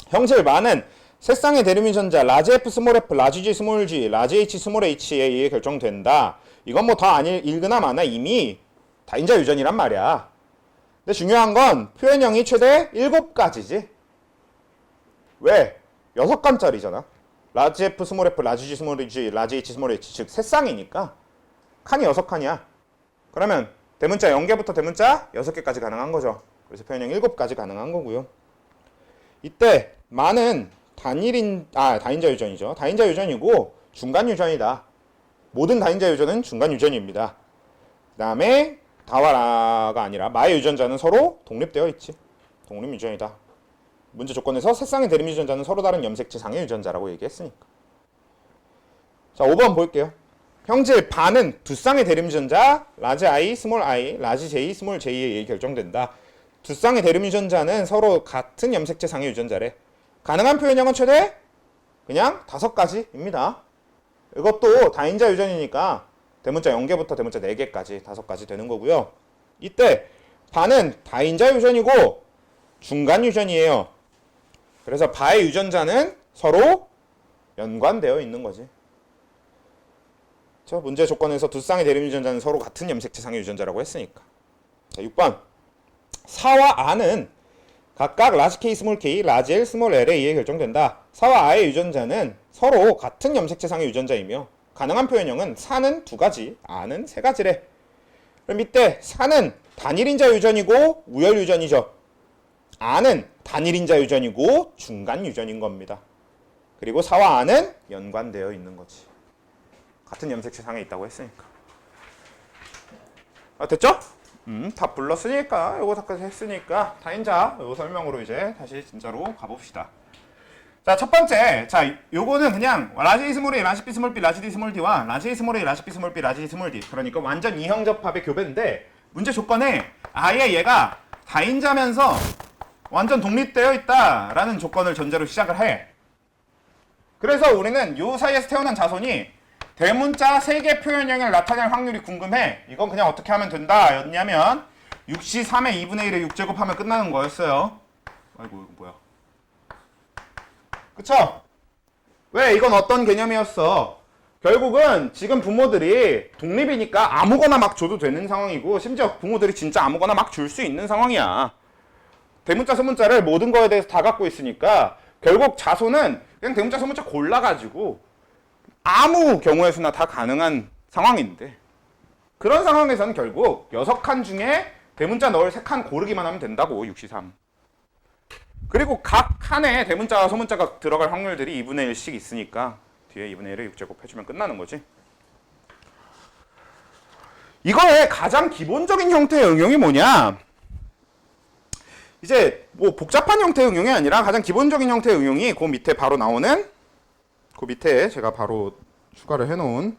형질 마는 세 쌍의 대립유전자 라지 F 스몰 F, 라지 G 스몰 G, 라지 H 스몰 H에 의해 결정된다. 이건 뭐 다 읽으나 마나 이미 다인자 유전이란 말이야. 근데 중요한 건 표현형이 최대 7가지지. 왜? 6칸짜리잖아. 라지 F 스몰 F, 라지 G 스몰 G, 라지 H 스몰 H 즉 세 쌍이니까 칸이 6칸이야. 그러면 대문자 0개부터 대문자 6개까지 가능한 거죠. 그래서 표현형 7가지 가능한 거고요. 이때 마는 다인자 유전이죠. 다인자 유전이고 중간 유전이다. 모든 다인자 유전은 중간 유전입니다. 그 다음에 다와 라가 아니라 마의 유전자는 서로 독립되어 있지. 독립 유전이다. 문제 조건에서 세 쌍의 대립 유전자는 서로 다른 염색체상의 유전자라고 얘기했으니까. 자, 5번 볼게요. 형질 반은 두 쌍의 대립 유전자 라지 I, 스몰 I, 라지 J, 스몰 J에 의해 결정된다. 두 쌍의 대립 유전자는 서로 같은 염색체상의 유전자래. 가능한 표현형은 최대 그냥 5가지입니다. 이것도 다인자 유전이니까 대문자 0개부터 대문자 4개까지 5가지 되는 거고요. 이때 반은 다인자 유전이고 중간 유전이에요. 그래서 바의 유전자는 서로 연관되어 있는 거지. 저 문제 조건에서 두 쌍의 대립 유전자는 서로 같은 염색체상의 유전자라고 했으니까. 자, 6번 사와 아는 각각 라지 K, 스몰 k, 라지 L, 스몰 L에 의해 결정된다. 사와 아의 유전자는 서로 같은 염색체상의 유전자이며 가능한 표현형은 사는 두 가지, 아는 세 가지래. 그럼 밑에 사는 단일인자 유전이고 우열 유전이죠. 아는 단일인자 유전이고 중간 유전인 겁니다. 그리고 사와 아는 연관되어 있는 거지. 같은 염색체상에 있다고 했으니까. 아, 됐죠? 다 불렀으니까 요거 다 했으니까 다인자 요 설명으로 이제 다시 진짜로 가봅시다. 자, 첫 번째. 자, 요거는 그냥 라지 A 스몰 A, 라지 B 스몰 B, 라지 D 스몰 D와 라지 A 스몰 A, 라지 B 스몰 B, 라지 D 스몰 D. 그러니까 완전 이형접합의 교배인데 문제 조건에 아예 얘가 다인자면서 완전 독립되어 있다라는 조건을 전제로 시작을 해. 그래서 우리는 요 사이에서 태어난 자손이 대문자 3개 표현형을 나타낼 확률이 궁금해. 이건 그냥 어떻게 하면 된다 였냐면 6시 3의 2분의 1에 6제곱 하면 끝나는 거였어요. 아이고 이거 뭐야. 그쵸? 왜 이건 어떤 개념이었어? 결국은 지금 부모들이 독립이니까 아무거나 막 줘도 되는 상황이고 심지어 부모들이 진짜 아무거나 막 줄 수 있는 상황이야. 대문자 소문자를 모든 거에 대해서 다 갖고 있으니까 결국 자손은 그냥 대문자 소문자 골라가지고 아무 경우의 수나 다 가능한 상황인데 그런 상황에서는 결국 6칸 중에 대문자 넣을 3칸 고르기만 하면 된다고 6시 3. 그리고 각 칸에 대문자와 소문자가 들어갈 확률들이 2분의 1씩 있으니까 뒤에 2분의 1을 6제곱 해주면 끝나는 거지. 이거의 가장 기본적인 형태의 응용이 뭐냐? 이제 뭐 복잡한 형태의 응용이 아니라 가장 기본적인 형태의 응용이 그 밑에 바로 나오는 그 밑에 제가 바로 추가를 해놓은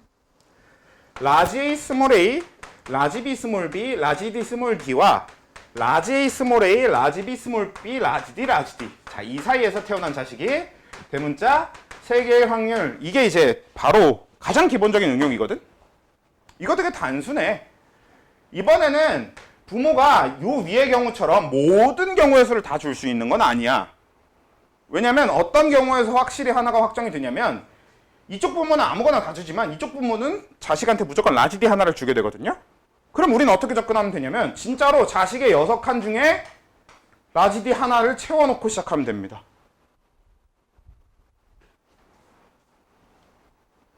라지 A 스몰 A, 라지 B 스몰 B, 라지 D 스몰 D와 라지 A 스몰 A, 라지 B 스몰 B, 라지 D, 라지 D. 자, 이 사이에서 태어난 자식이 대문자 3개의 확률. 이게 이제 바로 가장 기본적인 응용이거든. 이거 되게 단순해. 이번에는 부모가 요 위의 경우처럼 모든 경우의 수를 다 줄 수 있는 건 아니야. 왜냐면 어떤 경우에서 확실히 하나가 확정이 되냐면 이쪽 부모는 아무거나 다 주지만 이쪽 부모는 자식한테 무조건 라지 D 하나를 주게 되거든요. 그럼 우리는 어떻게 접근하면 되냐면 진짜로 자식의 6칸 중에 라지 D 하나를 채워놓고 시작하면 됩니다.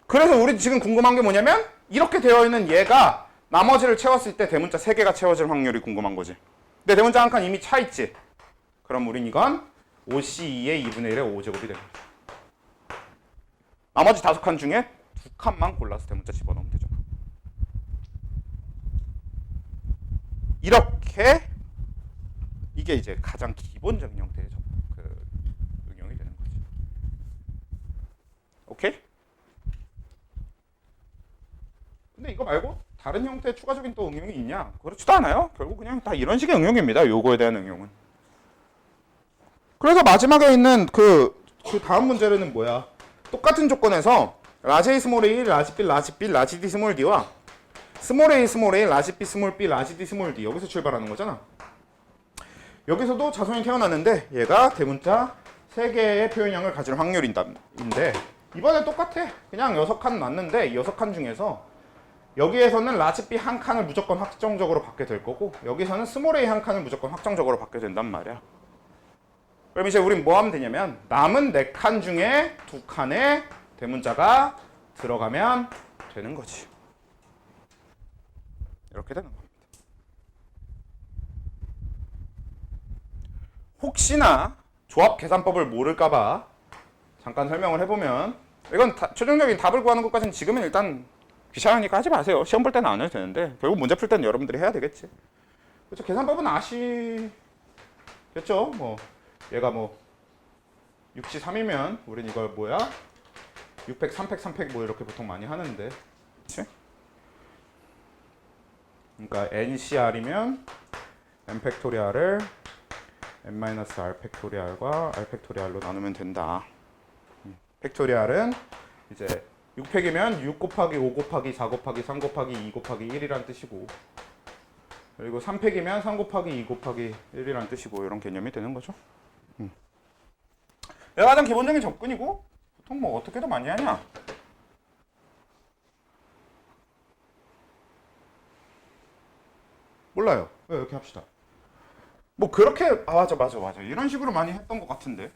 그래서 우리 지금 궁금한 게 뭐냐면 이렇게 되어 있는 얘가 나머지를 채웠을 때 대문자 3개가 채워질 확률이 궁금한 거지. 근데 대문자 한 칸 이미 차 있지. 그럼 우린 이건 5C2의 2분의 1의 5제곱이 됩니다. 나머지 5칸 중에 2칸만 골라서 대문자 집어넣으면 되죠. 이렇게 이게 이제 가장 기본적인 형태의 응용이 되는 거지. 오케이? 근데 이거 말고 다른 형태의 추가적인 또 응용이 있냐? 그렇지도 않아요. 결국 그냥 다 이런 식의 응용입니다. 요거에 대한 응용은. 그래서 마지막에 있는 그 다음 문제는 뭐야? 똑같은 조건에서 라지 A 스몰 A, 라지 B, 라지 B, 라지 D 스몰 D와 스몰 A, 스몰 A, 라지 B, 스몰 B, 라지 D 스몰 D 여기서 출발하는 거잖아. 여기서도 자손이 태어났는데 얘가 대문자 3개의 표현형을 가질 확률인데 이번엔 똑같아. 그냥 6칸 났는데 6칸 중에서 여기에서는 라지 B 한 칸을 무조건 확정적으로 받게 될 거고 여기서는 스몰 A 한 칸을 무조건 확정적으로 받게 된단 말이야. 그럼 이제 우린 뭐 하면 되냐면 남은 4칸 중에 2칸에 대문자가 들어가면 되는 거지. 이렇게 되는 겁니다. 혹시나 조합 계산법을 모를까봐 잠깐 설명을 해보면 이건 최종적인 답을 구하는 것까지는 지금은 일단 귀찮으니까 하지 마세요. 시험 볼 때는 안 해도 되는데 결국 문제 풀 때는 여러분들이 해야 되겠지. 그렇죠. 계산법은 아시겠죠? 뭐 얘가 뭐 6시 3이면 우린 이걸 뭐야? 6팩, 3팩, 3팩 뭐 이렇게 보통 많이 하는데 그치? 그러니까 NCR이면 n 팩토리알을 n-r 팩토리알과 r 팩토리알로 나누면 된다. 팩토리알은 이제 6팩이면 6 곱하기 5 곱하기 4 곱하기 3 곱하기 2 곱하기 1이란 뜻이고 그리고 3팩이면 3 곱하기 2 곱하기 1이란 뜻이고 이런 개념이 되는 거죠. 얘가 가장 기본적인 접근이고 보통 뭐 어떻게도 많이 하냐? 몰라요. 왜 이렇게 합시다. 뭐 그렇게 맞아 이런 식으로 많이 했던 것 같은데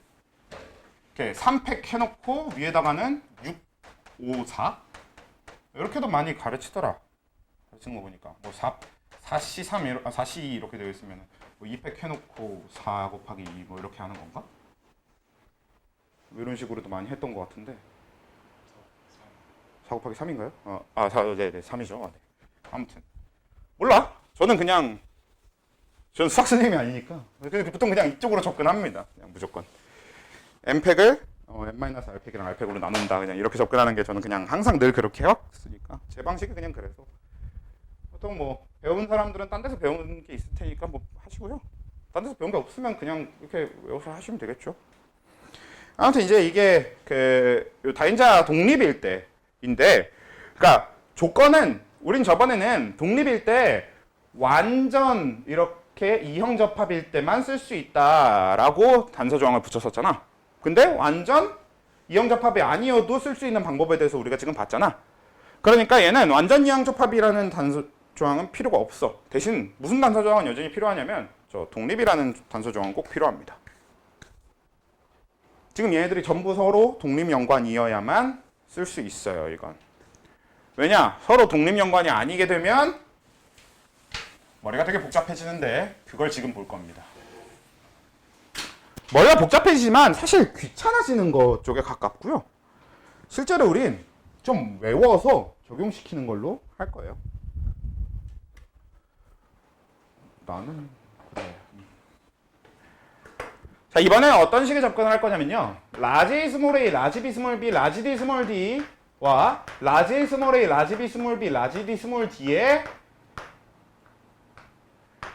이렇게 3팩 해놓고 위에다가는 6, 5, 4 이렇게도 많이 가르치더라. 가르치는 거 보니까 뭐 4C 3 4C 2 이렇게 되어 있으면 뭐 2팩 해놓고 4 곱하기 2 뭐 이렇게 하는 건가? 뭐 이런 식으로도 많이 했던 것 같은데 4 곱하기 3인가요? 네네 3이죠. 네. 아무튼 몰라. 저는 수학 선생님이 아니니까 보통 그냥 이쪽으로 접근합니다. 그냥 무조건 m팩을 n-r팩이랑 r팩으로 나눈다. 그냥 이렇게 접근하는 게 저는 그냥 항상 늘 그렇게 해왔으니까 제 방식이 그냥 그래서 보통 뭐 배운 사람들은 딴 데서 배운 게 있을 테니까 뭐 하시고요. 딴 데서 배운 게 없으면 그냥 이렇게 외워서 하시면 되겠죠. 아무튼 이제 이게 요 다인자 독립일 때인데, 그러니까 조건은 우린 저번에는 독립일 때 완전 이렇게 이형접합일 때만 쓸 수 있다라고 단서 조항을 붙였었잖아. 근데 완전 이형접합이 아니어도 쓸 수 있는 방법에 대해서 우리가 지금 봤잖아. 그러니까 얘는 완전 이형접합이라는 단서 조항은 필요가 없어. 대신 무슨 단서 조항은 여전히 필요하냐면 저 독립이라는 단서 조항은 꼭 필요합니다. 지금 얘네들이 전부 서로 독립연관이어야만 쓸 수 있어요. 이건 왜냐? 서로 독립연관이 아니게 되면 머리가 되게 복잡해지는데 그걸 지금 볼 겁니다. 머리가 복잡해지지만 사실 귀찮아지는 것 쪽에 가깝고요. 실제로 우린 좀 외워서 적용시키는 걸로 할 거예요. 나는 그래. 자, 이번에 어떤 식의 접근을 할 거냐면요. 라지 A 스몰 a, 라지 B 스몰 b, 라지 D 스몰 d와 라지 A 스몰 a, 라지 B 스몰 b, 라지 D 스몰 d의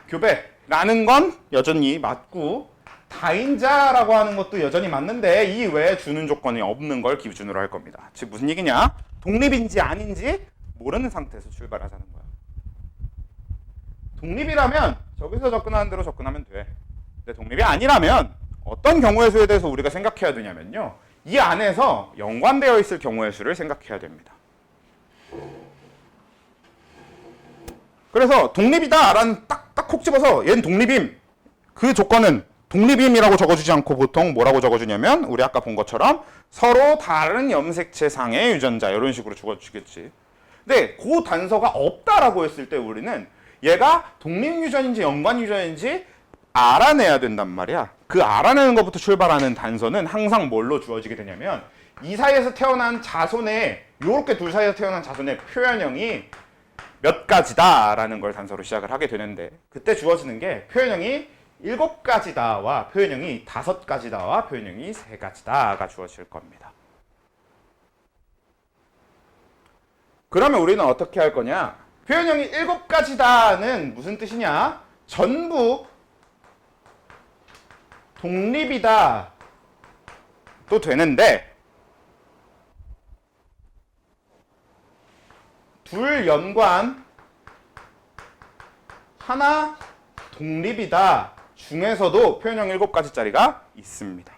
교배라는 건 여전히 맞고 다인자라고 하는 것도 여전히 맞는데 이 외에 주는 조건이 없는 걸 기준으로 할 겁니다. 즉 무슨 얘기냐? 독립인지 아닌지 모르는 상태에서 출발하자는 거야. 독립이라면 저기서 접근하는 대로 접근하면 돼. 근데 독립이 아니라면 어떤 경우의 수에 대해서 우리가 생각해야 되냐면요. 이 안에서 연관되어 있을 경우의 수를 생각해야 됩니다. 그래서 독립이다라는 딱 콕 집어서 얘는 독립임. 그 조건은 독립임이라고 적어주지 않고 보통 뭐라고 적어주냐면 우리 아까 본 것처럼 서로 다른 염색체상의 유전자 이런 식으로 적어주겠지. 근데 그 단서가 없다라고 했을 때 우리는 얘가 독립유전인지 연관유전인지 알아내야 된단 말이야. 그 알아내는 것부터 출발하는 단서는 항상 뭘로 주어지게 되냐면 이 사이에서 태어난 자손의 요렇게 둘 사이에서 태어난 자손의 표현형이 몇 가지다라는 걸 단서로 시작을 하게 되는데 그때 주어지는 게 표현형이 7가지다와 표현형이 5가지다와 표현형이 3가지다가 주어질 겁니다. 그러면 우리는 어떻게 할 거냐? 표현형이 7가지다는 무슨 뜻이냐? 전부 독립이다 또 되는데 둘 연관 하나 독립이다 중에서도 표현형 7가지짜리가 있습니다.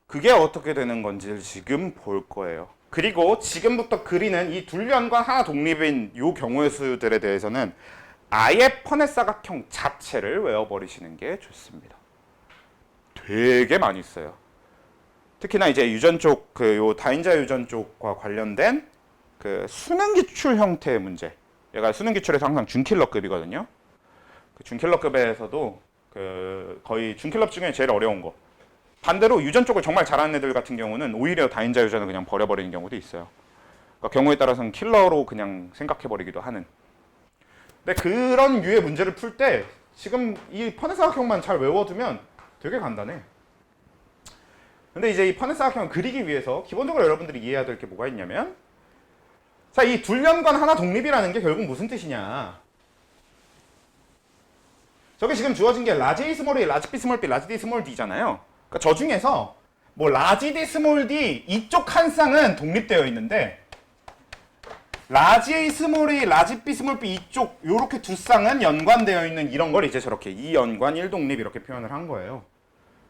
그게 어떻게 되는 건지를 지금 볼 거예요. 그리고 지금부터 그리는 이 둘 연관 하나 독립인 이 경우의 수들에 대해서는 아예 퍼넷사각형 자체를 외워버리시는 게 좋습니다. 되게 많이 써요. 특히나 이제 유전 쪽, 요 다인자 유전 쪽과 관련된 그 수능 기출 형태의 문제. 얘가 수능 기출에서 항상 준킬러급이거든요. 그 준킬러급에서도 그 거의 준킬러 중에 제일 어려운 거. 반대로 유전 쪽을 정말 잘하는 애들 같은 경우는 오히려 다인자 유전을 그냥 버려버리는 경우도 있어요. 그러니까 경우에 따라서는 킬러로 그냥 생각해버리기도 하는. 근데 그런 류의 문제를 풀 때 지금 이 퍼넷사각형만 잘 외워두면 되게 간단해. 근데 이제 이 퍼넷사각형을 그리기 위해서 기본적으로 여러분들이 이해해야 될 게 뭐가 있냐면 자, 이 둘 연관 하나 독립이라는 게 결국 무슨 뜻이냐? 저게 지금 주어진 게 라지 A 스몰 A, 라지 B 스몰 B, 라지 D 스몰 D잖아요. 그러니까 저 중에서 뭐 라지 D 스몰 D 이쪽 한 쌍은 독립되어 있는데 라지 A 스몰 A, 라지 B 스몰 B 이쪽 요렇게 두 쌍은 연관되어 있는 이런 걸 이제 저렇게 2연관 1독립 이렇게 표현을 한 거예요.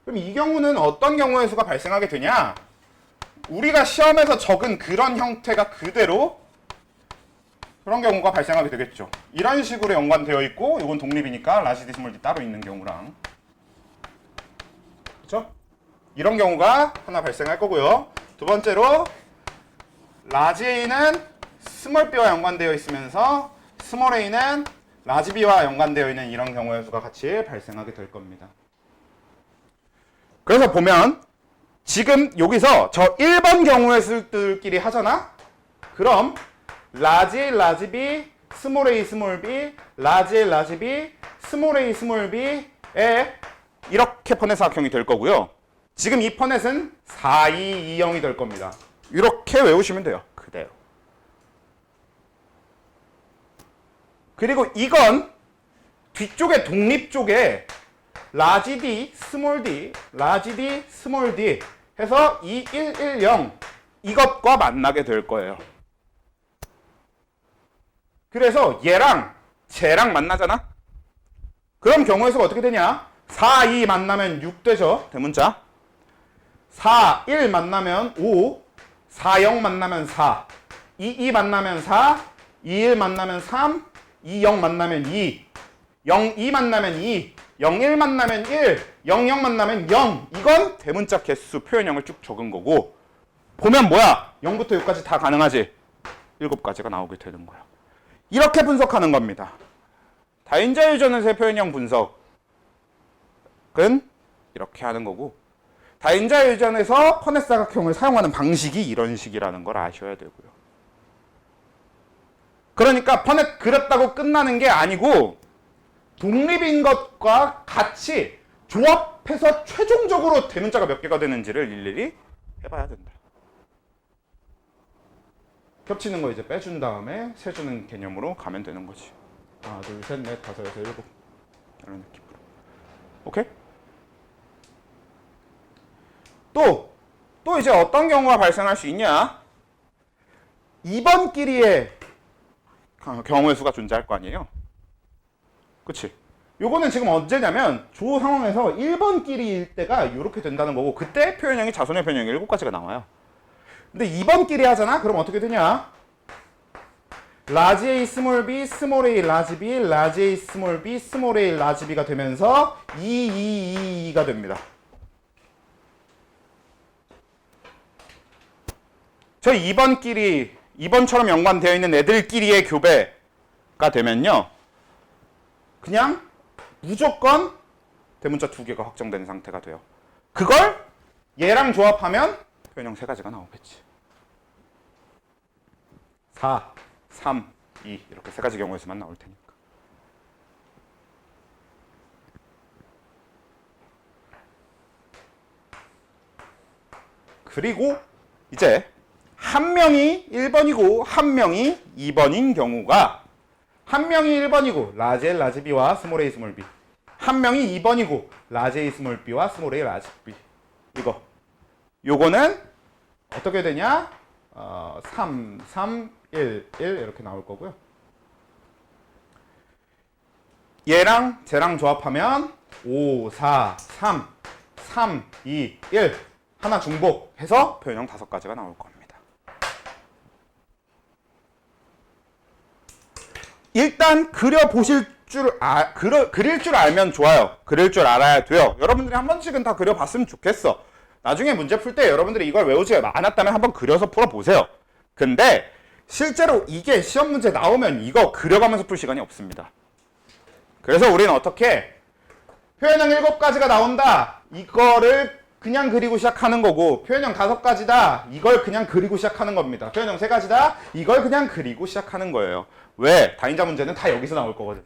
그럼 이 경우는 어떤 경우의 수가 발생하게 되냐? 우리가 시험에서 적은 그런 형태가 그대로 그런 경우가 발생하게 되겠죠. 이런 식으로 연관되어 있고 이건 독립이니까 라지 D 스몰 D 따로 있는 경우랑 그렇죠? 이런 경우가 하나 발생할 거고요. 두 번째로 라지 A는 스몰 B와 연관되어 있으면서 스몰 A는 라지 B와 연관되어 있는 이런 경우의 수가 같이 발생하게 될 겁니다. 그래서 보면 지금 여기서 저 1번 경우의 수들끼리 하잖아? 그럼 라지 A, 라지 B, 스몰 A, 스몰 B, 라지 A, 라지 B, 스몰 A, 스몰 B에 이렇게 퍼넷 사각형이 될 거고요. 지금 이 퍼넷은 4, 2, 2, 0이 될 겁니다. 이렇게 외우시면 돼요. 그대로. 그리고 이건 뒤쪽에 독립 쪽에 라지 D, 스몰 D, 라지 D, 스몰 D 해서 2, 1, 1, 0 이것과 만나게 될 거예요. 그래서 얘랑 쟤랑 만나잖아? 그럼 경우의 수가 어떻게 되냐? 4, 2 만나면 6 되죠. 대문자. 4, 1 만나면 5, 4, 0 만나면 4, 2, 2 만나면 4, 2, 1 만나면 3, 2, 0 만나면 2, 0, 2 만나면 2, 0, 1 만나면 1, 0, 0 만나면 0. 이건 대문자 개수 표현형을 쭉 적은 거고 보면 뭐야? 0부터 6까지 다 가능하지? 7가지가 나오게 되는 거야. 이렇게 분석하는 겁니다. 다인자 유전의 표현형 분석은 이렇게 하는 거고 다인자 유전에서 퍼넷 사각형을 사용하는 방식이 이런 식이라는 걸 아셔야 되고요. 그러니까 퍼넷 그렸다고 끝나는 게 아니고 독립인 것과 같이 조합해서 최종적으로 대문자가 몇 개가 되는지를 일일이 해봐야 된다. 겹치는 거 이제 빼준 다음에 세주는 개념으로 가면 되는 거지. 하나, 둘, 셋, 넷, 다섯, 여섯, 일곱 이런 느낌으로. 오케이? 또 이제 어떤 경우가 발생할 수 있냐? 2번끼리의 경우의 수가 존재할 거 아니에요? 그치? 요거는 지금 언제냐면 조 상황에서 1번끼리일 때가 이렇게 된다는 거고 그때 표현형이 자손의 표현형이 7가지가 나와요. 근데 2번끼리 하잖아? 그럼 어떻게 되냐? 라지 A, 스몰 B, 스몰 A, 라지 B, 라지 A, 스몰 B, 스몰 A, 라지 B가 되면서 2, 2, 2가 됩니다. 저 2번처럼 연관되어 있는 애들끼리의 교배가 되면요. 그냥 무조건 대문자 2개가 확정된 상태가 돼요. 그걸 얘랑 조합하면 표현형 3가지가 나오겠지. 4, 3, 2 이렇게 3가지 경우에서만 나올 테니까. 그리고 이제 한 명이 1번이고 한 명이 2번인 경우가 한 명이 1번이고 라지 A, 라지 B와 스몰 A, 스몰 B 한 명이 2번이고 라지 A, 스몰 B와 스몰 A, 라지 B 요거는 어떻게 되냐? 3, 3, 1, 1 이렇게 나올 거고요. 얘랑 쟤랑 조합하면 5, 4, 3, 3, 2, 1 하나 중복해서 표현형 5가지가 나올 겁니다. 일단 그려보실 그릴 줄 알면 좋아요. 그릴 줄 알아야 돼요. 여러분들이 한 번씩은 다 그려봤으면 좋겠어. 나중에 문제 풀 때 여러분들이 이걸 외우지 않았다면 한번 그려서 풀어보세요. 근데 실제로 이게 시험 문제 나오면 이거 그려가면서 풀 시간이 없습니다. 그래서 우리는 어떻게 표현형 7가지가 나온다. 이거를 그냥 그리고 시작하는 거고 표현형 5가지다. 이걸 그냥 그리고 시작하는 겁니다. 표현형 3가지다. 이걸 그냥 그리고 시작하는 거예요. 왜? 다인자 문제는 다 여기서 나올 거거든.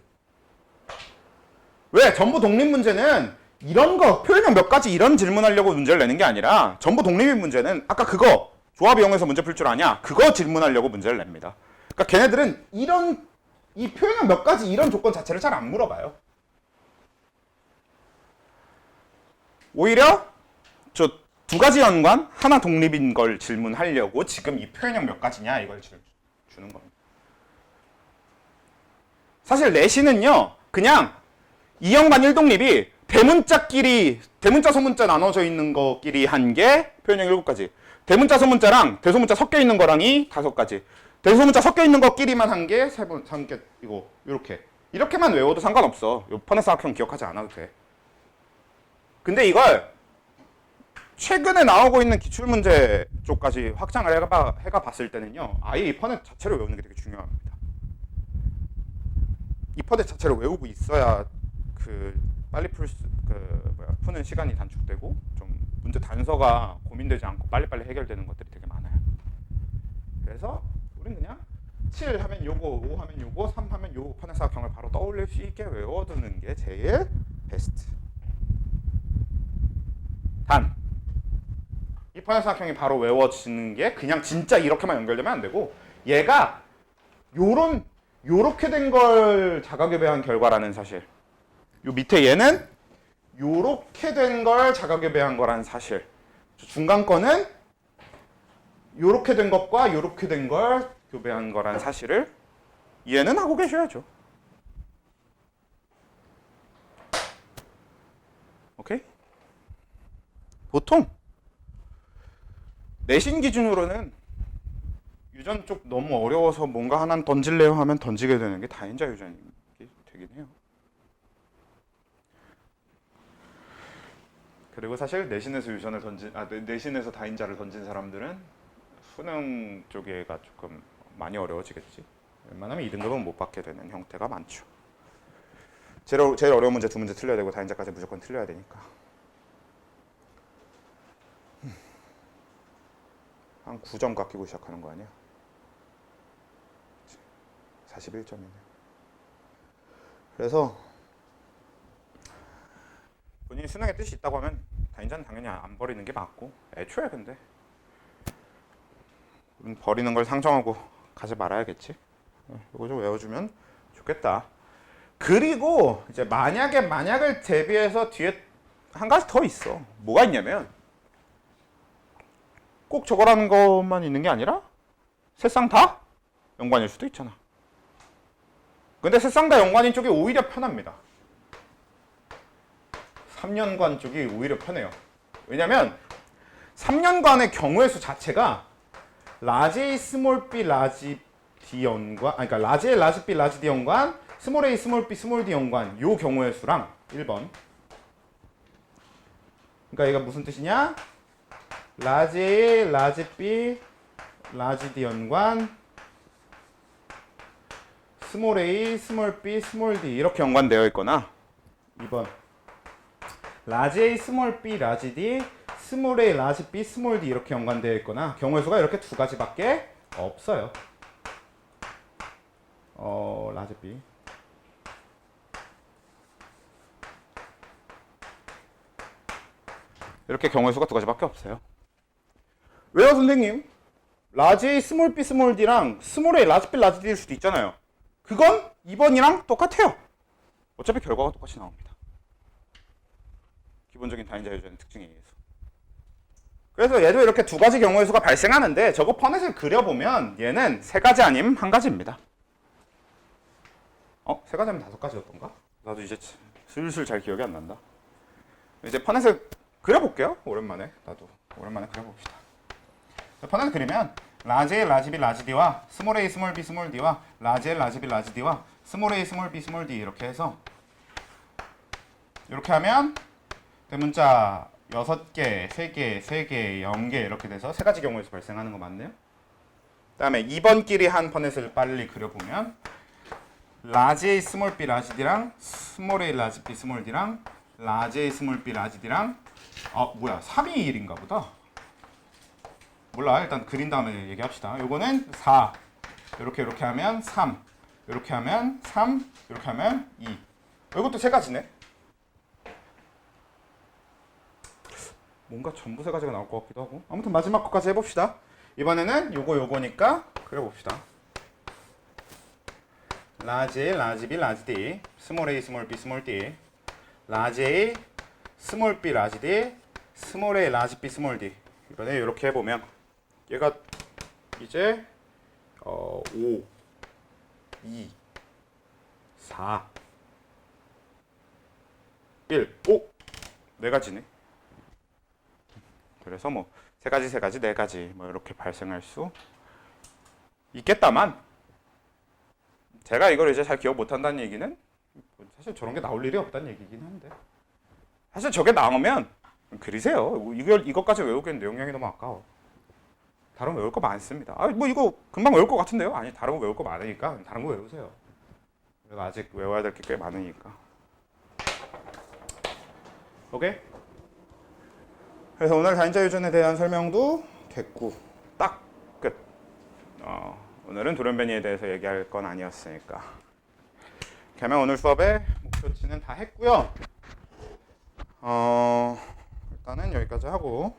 왜? 전부 독립 문제는 이런 거 표현형 몇 가지 이런 질문하려고 문제를 내는 게 아니라 전부 독립인 문제는 아까 그거 조합 이용해서 문제 풀 줄 아냐? 그거 질문하려고 문제를 냅니다. 그러니까 걔네들은 이 표현형 몇 가지 이런 조건 자체를 잘 안 물어봐요. 오히려 저 2가지 연관 하나 독립인 걸 질문하려고 지금 이 표현형 몇 가지냐 이걸 주는 겁니다. 사실 내신은요 그냥 2형반 1독립이 대문자 소문자 나눠져 있는 거끼리 한 게 표현형 7가지 대문자 소문자랑 대소문자 섞여 있는 거랑이 5가지 대소문자 섞여 있는 것끼리만 한 개, 세 번, 한 개, 이거, 이렇게만 외워도 상관없어. 요 퍼네스 학형 기억하지 않아도 돼. 근데 이걸 최근에 나오고 있는 기출문제 쪽까지 확장을 해가 봤을 때는요, 아예 이 퍼넷 자체를 외우는 게 되게 중요합니다. 이 퍼넷 자체를 외우고 있어야 빨리 푸는 시간이 단축되고 좀 문제 단서가 고민되지 않고 빨리빨리 해결되는 것들이 되게 많아요. 그래서 우린 그냥 7 하면 요거, 5 하면 요거, 3 하면 요 퍼넷 사각형을 바로 떠올릴 수 있게 외워두는 게 제일 베스트. 단, 이 퍼넷 사각형이 바로 외워지는 게 그냥 진짜 이렇게만 연결되면 안 되고, 얘가 요렇게 된 걸 자가교배한 결과라는 사실, 요 밑에 얘는 요렇게 된 걸 자가교배한 거라는 사실, 중간 거는 요렇게 된 것과 요렇게 된 걸 교배한 거라는 사실을 이해는 하고 계셔야죠. 오케이? 보통 내신 기준으로는 유전 쪽 너무 어려워서 뭔가 하나 던질래요 하면 던지게 되는 게 다인자 유전이 되긴 해요. 그리고 사실 내신에서 내신에서 다인자를 던진 사람들은 수능 쪽에가 조금 많이 어려워지겠지. 웬만하면 2등급은 못 받게 되는 형태가 많죠. 제일 어려운 문제 2문제 틀려야 되고 다인자까지 무조건 틀려야 되니까. 한 9점 깎이고 시작하는 거 아니야? 41점이네. 그래서 본인이 수능에 뜻이 있다고 하면 다인자는 당연히 안 버리는 게 맞고, 애초에 근데 버리는 걸 상정하고 가지 말아야겠지. 이거 좀 외워주면 좋겠다. 그리고 이제 만약을 대비해서 뒤에 한 가지 더 있어. 뭐가 있냐면 꼭 저거라는 것만 있는 게 아니라 세상 다 연관일 수도 있잖아. 근데 세상 다 연관인 쪽이 오히려 편합니다. 3년관 쪽이 오히려 편해요. 왜냐면 3년관의 경우의 수 자체가 라지 A, 스몰 b, 라지 D 연관, 그러니까 라지 A, 라지 B, 라지 D 연관, 스몰 a, 스몰 b, 스몰 d 연관 요 경우의 수랑 1번. 그러니까 얘가 무슨 뜻이냐? 라지 A, 라지 B, 라지 D 연관, 스몰 a, 스몰 b, 스몰 d 이렇게 연관되어 있거나, 2번 라지 A, 스몰 b, 라지 D, 스몰 a, 라지 b, 스몰 d 이렇게 연관되어 있거나, 경우의 수가 이렇게 두 가지밖에 없어요. 라지 b 이렇게 경우의 수가 두 가지밖에 없어요. 왜요, 선생님? 라지 A, 스몰 b, 스몰 d랑 스몰 a, 라지 b, 라지 d일 수도 있잖아요. 그건 2번이랑 똑같아요. 어차피 결과가 똑같이 나옵니다. 기본적인 다인자 유전의 특징에 의해서. 그래서 얘도 이렇게 두 가지 경우의 수가 발생하는데, 저거 퍼넷을 그려보면 얘는 세 가지 아님 한 가지입니다. 세 가지 아니면 5가지였던가? 나도 이제 슬슬 잘 기억이 안 난다. 이제 퍼넷을 그려볼게요. 오랜만에 그려봅시다. 퍼넷을 그리면 라지 A, 라지 B, 라지 D와 스몰 a, 스몰 b, 스몰 D와 라지 L, 라지 B, 라지 D와 스몰 a, 스몰 b, 스몰 D 이렇게 해서 이렇게 하면 대문자 6개, 3개, 3개, 0개 이렇게 돼서 세 가지 경우에서 발생하는 거 맞네요? 그 다음에 2번끼리 한 퍼넷을 빨리 그려보면 라지 A, 스몰 b, 라지 D랑 스몰 a, 라지 B, 스몰 D랑 라지 A, 스몰 b, 라지 D랑 3, 2, 1인가 보다. 몰라. 일단 그린 다음에 얘기합시다. 요거는 4, 이렇게 하면 3, 이렇게 하면 3, 이렇게 하면 2. 이것도 세 가지네. 뭔가 전부 세 가지가 나올 것 같기도 하고. 아무튼 마지막 거까지 해봅시다. 이번에는 요거니까 그려봅시다. 라지 A, 라지 B, 라지 D, 스몰 a, 스몰 b, 스몰 D, 라지 A, 스몰 b, 라지 D, 스몰 a, 라지 B, 스몰 D. 이번에 이렇게 해보면 얘가 이제 5, 2, 4, 1, 5 네 가지네. 그래서 뭐 세 가지, 네 가지 뭐 이렇게 발생할 수 있겠다만 제가 이걸 이제 잘 기억 못한다는 얘기는 사실 저런 게 나올 일이 없다는 얘기긴 한데 사실 저게 나오면 그리세요. 이것까지 외우기엔 내용량이 너무 아까워. 다른 거 외울 거 많습니다. 뭐 이거 금방 외울 것 같은데요? 아니 다른 거 외울 거 많으니까 다른 거 외우세요. 내가 아직 외워야 될 게 꽤 많으니까. 오케이? 그래서 오늘 다인자 유전에 대한 설명도 됐고 딱 끝. 오늘은 돌연변이에 대해서 얘기할 건 아니었으니까. 그러면 오늘 수업의 목표치는 다 했고요. 일단은 여기까지 하고